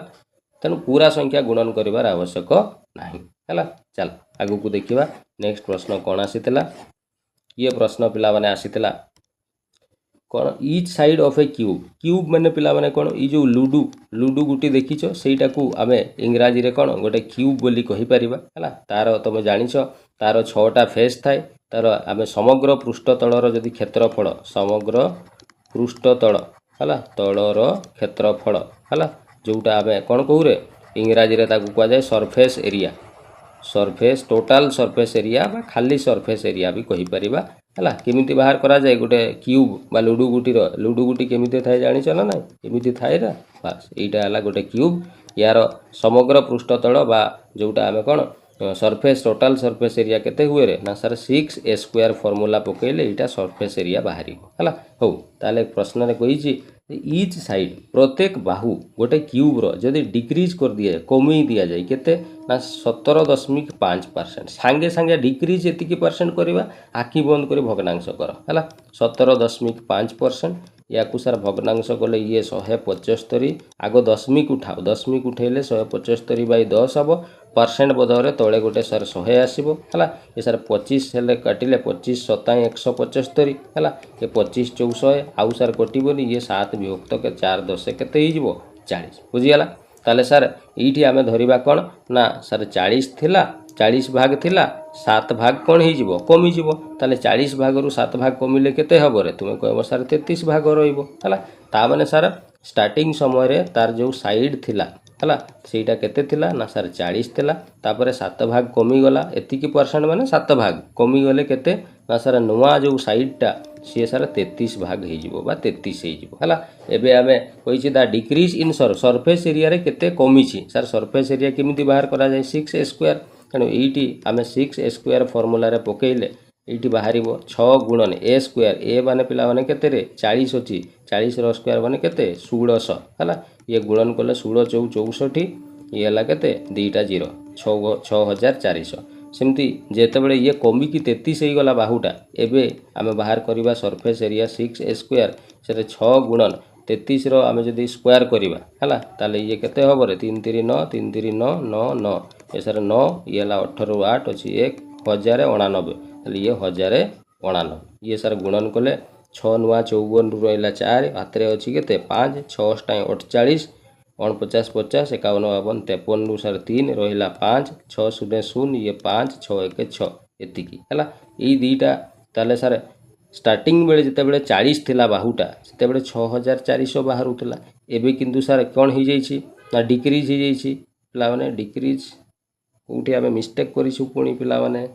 तेणु पूरा संख्या गुणन करिवार आवश्यक नाही हला चल आगु को देखिबा नेक्स्ट प्रश्न कोन आसीतला ये प्रश्न पिला माने आसीतला कौन etch side of A cube cube मैंने पिला माने कौन ई जो लुडू लुडू गुटी देखिछ सेटा को आमे इंग्राजी रे कौन गोटे क्यूब बोली कहि परिबा हला तार तुम जानिछ तार 6टा फेस थाए तार आमे समग्र पृष्ठतलर जदि क्षेत्रफल समग्र पृष्ठतल हला तलर क्षेत्रफल हला जोटा आमे कौन कहू रे इंग्राजी रे ताकू कह जाय surface area surface total surface area बा खाली सरफेस एरिया भी कहि परिबा हला केमिति बाहर करा जाए गोटे क्यूब बा लुडू गुटी केमिति थाए जानिछ ना ना केमिति थाए रा बस एटा हला गोटे क्यूब यार समग्र पृष्ठतल बा जोटा आमे कोन सरफेस टोटाल सरफेस एरिया केते हुए रे ना सर 6a² फार्मूला पकेले एटा सरफेस एरिया बाहरी हला हो ताले प्रश्न रे कहिछि इच साइड प्रत्येक बाहु गोटे क्यूब रो जदि डिक्रीज कर दिए कमी दिया जाए केते ना 17.5% सांगे सांगे डिक्रीज एतिकी परसेंट करबा आखि बंद कर भग्नांश कर हला 17.5% या को सर भग्नांश कले ये 175 आगो दशमिक उठाओ दशमिक उठेले 175/10 हबो परसेंट बदले तले गोटे सर 100 आसीबो हला ये सर 25 हेले काटिले 25 7 175 हला ये 25 400 आउ सर कटिबोनी ये 7 विभक्त के 4 10 केते ही जिवो 40 बुझियाला ताले सर एठी आमे धरिबा कोन ना सर 40 थिला 40 भाग थिला 7 भाग कोन ही जिवो कमी जिवो ताले 40 भाग रु 7 भाग कमिले केते हबो रे तुमे कहबो सर 33 भाग रहइबो हला ता माने सर स्टार्टिंग समय रे तार जो साइड थिला हला सेटा केते थिला ना सर 40 थिला तापरे 7 भाग कमी गला एतिकी परसेंट माने 7 भाग कमी गले केते ना सर नुवा जो साइडटा सी सर 33 भाग ही जिवो बा 33 ही जिवो हला एबे आमे कहिछि दा डिक्रीज इन सरफेस एरिया रे केते कमी छि सर सरफेस एरिया केमिति बाहर करा जाय 6a² तेणु एटी आमे 6a² फार्मूला रे पकेइले एटी बाहरिबो 6 गुणन a² ए माने पिला माने केते रे 40 अछि 40 रो स्क्वायर माने केते 1600 हला ये गुणन कले 16 64 ये हला केते दीटा 0 6400 सेमती जेतेबेले ये कमी की 33 ही गला बाहुटा एबे आमे बाहर करिबा सरफेस एरिया 6a² से 6 गुणन 33 रो आमे जदी स्क्वायर करिबा हला ताले ये केते हबो रे 3 3 9 3 3 9 9 9 ये सर 9 ये हला 18 8 अछि 1089 ताले ये 1089 ये सर गुणन कले 6 नुआ 54 रु रहला 4 हातरे अछि केते 5 6 48 49 50 51 52 53 रु सर 3 रहला 5 6 0 0 ये 5 6 1 6 एतिकी हला ई दीटा ताले सर स्टार्टिंग बेले जते बेले 40 थिला बाहुटा सेते बेले 6400 बाहर उठला एबे किंतु सर कोन ही जाईछि ना डिक्रीज ही जाईछि पिला माने डिक्रीज कोठी आमे मिस्टेक करिछु पुणी पिला माने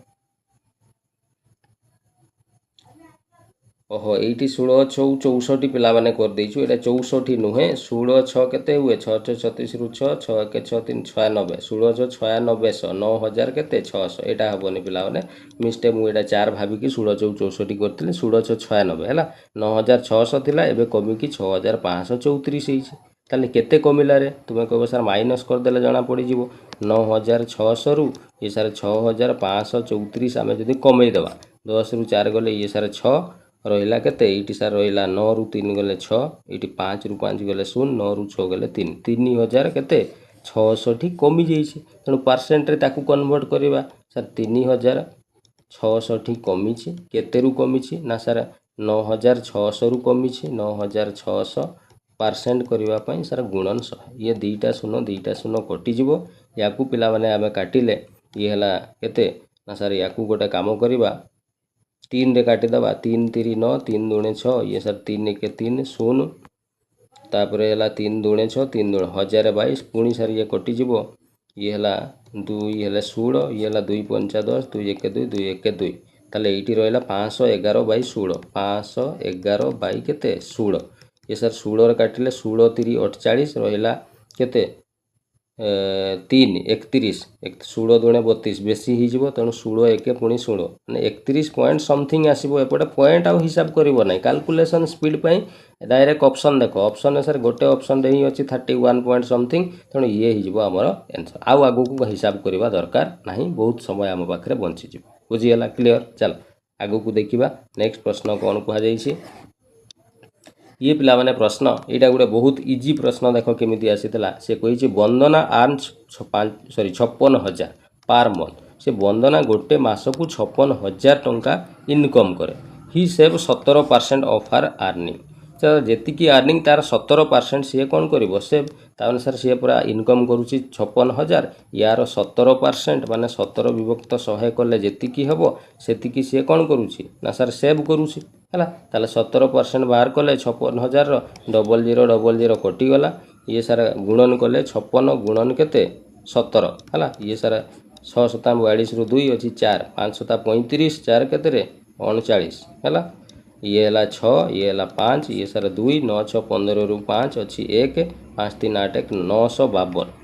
ओहो एटी 16 6 64 पिला माने कर देइछु एटा 64 नुहे 16 6 केते हुए 6 6 36 रु 6 6 1 6 3 96 16 96 9000 केते 600 एटा हबोनी पिला माने मिस्टेक मु एटा 4 भाबी की 16 64 करथिले 16 96 हैला 9600 थिला एबे कमी की 6534 हेछि ताले केते कमिला रे तुमे कहबो सर माइनस कर देले जाना पड़ी जिवो 9600 रु ये सर 6534 आमे जदी कमै देबा 10 ରୁ 4 गले ये सारे 6 रहिला केते एटी सार रहिला 9 ରୁ 3 गले 6 एटी 5 ରୁ 5 गले 0 9 ରୁ 6 गले 3 3000 केते 600 कमी जाइए तेणु परसेंट रे ताकू कन्वर्ट करवा सर 3600 कमी केतेरू कमी ना सर 9600 रु कमी 9600 परसेंट करने सर गुणन 100 ये दुईटा शून्य कटिज या पिला माने आमे काटिले ये है केते ना सर या गोटे कम करवा 3 रे काटिदेवा 3 3 9 3 दूणे 6 ये सर 3 1 3 0 तापर है 3 दूणे 6 3 दूणे 1022 पुणी सर ये कटिज ये है 2 है 16 ये है 2 5 10 2 1 2 2 1 2 ताले ये रहा 511 बाई 16 511 बाई केते 16 ये सर 16 काटिले 16 3 48 रहा केते 3 31 16 दूणे 32 बेसी हो तेणु 16 1 पुणी 16 मैंने 31 पॉइंट समथिंग आसो एपटे पॉइंट आउ हिसाब करना कैलकुलेशन स्पीड पे डायरेक्ट ऑप्शन देख ऑप्शन सर गोटे ऑप्शन रे ही अच्छी 31 पॉइंट समथिंग तेणु ये आमर आंसर आउ आगू को हिसाब करवा दरकार नहीं बहुत समय आम पाखे बंचीज बुझीगला क्लियर चलो आगू को देखा नेक्स्ट प्रश्न कौन कहुई ये पिला माने प्रश्न यहाँ गोटे बहुत इजी प्रश्न देख केमी आसीला से कही वंदना आर्न 56,000 पार मंथ से वंदना गोटे मास को 56,000 टंका इनकम करे ही सेव 17% ऑफ आर आर्निंग जी आर्निंग तार 17% सी कौन कर सेव अनुसार सी पूरा इनकम करुच्ची 56,000 यार 17% माने 17 विभक्त 100 कले जी हम से सी कौन करुच्ची ना सर सेव करुच्ची है 17% बाहर कले 56,000 0000 कटिगला ये सारा गुणन कले 56 गुणन केते 17 है ये सारा 6 7 42 रु 2 अच्छी 4 5 7 35 4 केते 39 है ये है 6 ये है 5 ये सारा 2 9 6 15 रु 5 अच्छी 1 5 3 8 1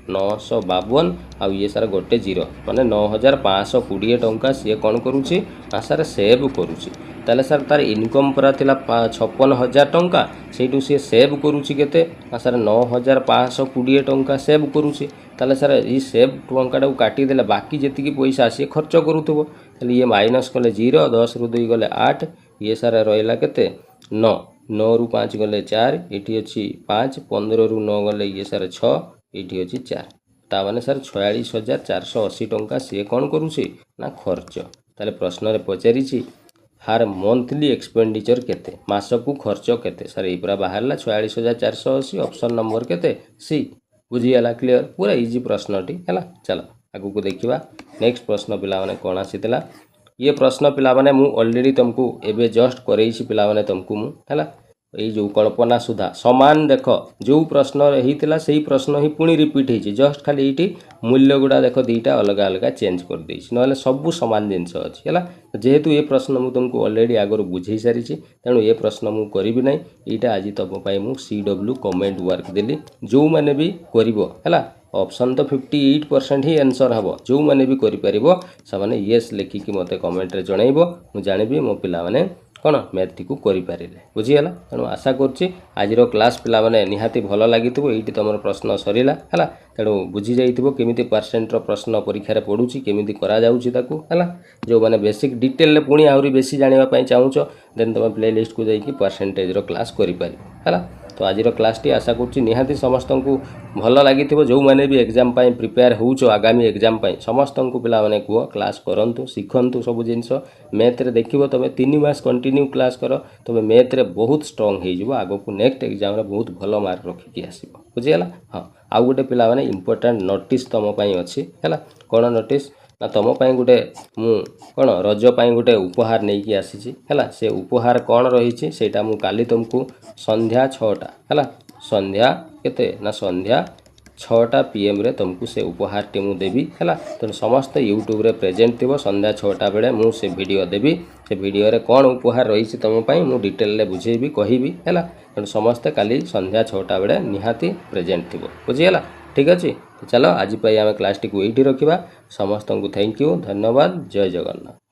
952 आउ ये सारा गोटे 0 माने 9,520 टंका सी कौन करुच्ची ना सर सेव करुच्ची ताले सर तार इनकम पूरा थिला 56,000 टंका से सी सेव करुच्ची केते ना सर 9,520 टंका सेव करुच्ची ताले सर ये सेव टंका काटी देले बाकी जी पैसा सी खर्च करूथबो ताले ये माइनस कले 0 10 रु 2 गले 8 ये सारा रहा केते 9 9 रु 5 गले 4 ये अच्छी 5 15 रु 9 गले ये सारा 6 ये अच्छी 4 ताने सर 46,480 टंका सी कौन करुच्ची ना खर्च ताले प्रश्न रे पचारि हार मंथली एक्सपेंडिचर केते मासकू खर्च केते सर ये पूरा बाहर 46,480 ऑप्शन नंबर केते सी बुझीगला क्लियर पूरा इजी प्रश्नटी है चलो आगू को देखा नेक्स्ट प्रश्न पिला माने कौन आसीला ये प्रश्न पिला माने मु ऑलरेडी तुमको एबे जस्ट करैछि पिला माने तुमको मु हैला ये जो कल्पना सुधा समान देख जो प्रश्न होता से प्रश्न ही पुणी रिपीट होती जस्ट खाली ये मूल्य गुड़ा देख दुईटा अलग अलग चेंज कर देछि ना सब सामान जिनस अच्छी है जेहेतु ये प्रश्न मुझे तुमको ऑलरेडी आगु बुझे सारी तेणु ये प्रश्न मुझे करी ना यहाँ आज तुम मुझे CW कमेंट वर्क देली जो मैंने भी कर ऑप्शन तो 58% ही आंसर हम जो मैंने भी करें येस लिखिकी मत कमेंट रे जनइब मु जानिबी मो पिला माने कौन मैथ को करें बुझीगला तेणु आशा करुच्ची आज क्लास पिला माने निहाती भल लगी ये तुम प्रश्न सरला है तेणु बुझी जाइथिबो केमिति परसेंटर प्रश्न परीक्षा पड़ुची केमिति करा जाउची ताकू है जो मैंने बेसिक डिटेल पुणी आहरी बेसी जानापी चाहूच देन तुम प्ले लिस्ट को जाइए परसेंटेज क्लास करें है तो आज क्लास टी आशा करुच्ची निहाती समस्त को भल लगी जो मैंने भी एग्जाम प्रिपेयर हो आगामी एग्जाम समस्त को पिला माने कह क्लास करूँ शिखु सब जिनस मैथ रे देखिबो तुम 3 मास कंटिन्यू क्लास कर तुम मैथ रे बहुत स्ट्रंग हो आगो को नेक्स्ट एग्जाम रे बहुत भल मार्क रखिकी आसो बुझीगला हाँ आउ गोटे पिला माने इंपोर्टेंट नोटिस तुम अच्छी है कौन नोटिस ना तुम गोटे मु कौन रज गोटे उपहार नहीं कि आसी है से उपहार कौन रही सेटा मु काली तुमको संध्या 6टा है संध्या केते ना संध्या 6टा PM रे तुमको से उपहार टी मुझे देवी है तेणु समस्त यूट्यूब रे प्रेजेंट थी संध्या 6टा बेले मु से वीडियो देवी से वीडियो रे कौन उपहार रही तुम मु डिटेल रे बुझेबी कहबी है तेणु समस्ते काली संध्या 6टा बेले निहाती प्रेजेंट थी बुझीगला ठीक अच्छे तो चलो आज आम क्लास टी को ये रखा समस्त को थैंक यू धन्यवाद जय जगन्नाथ।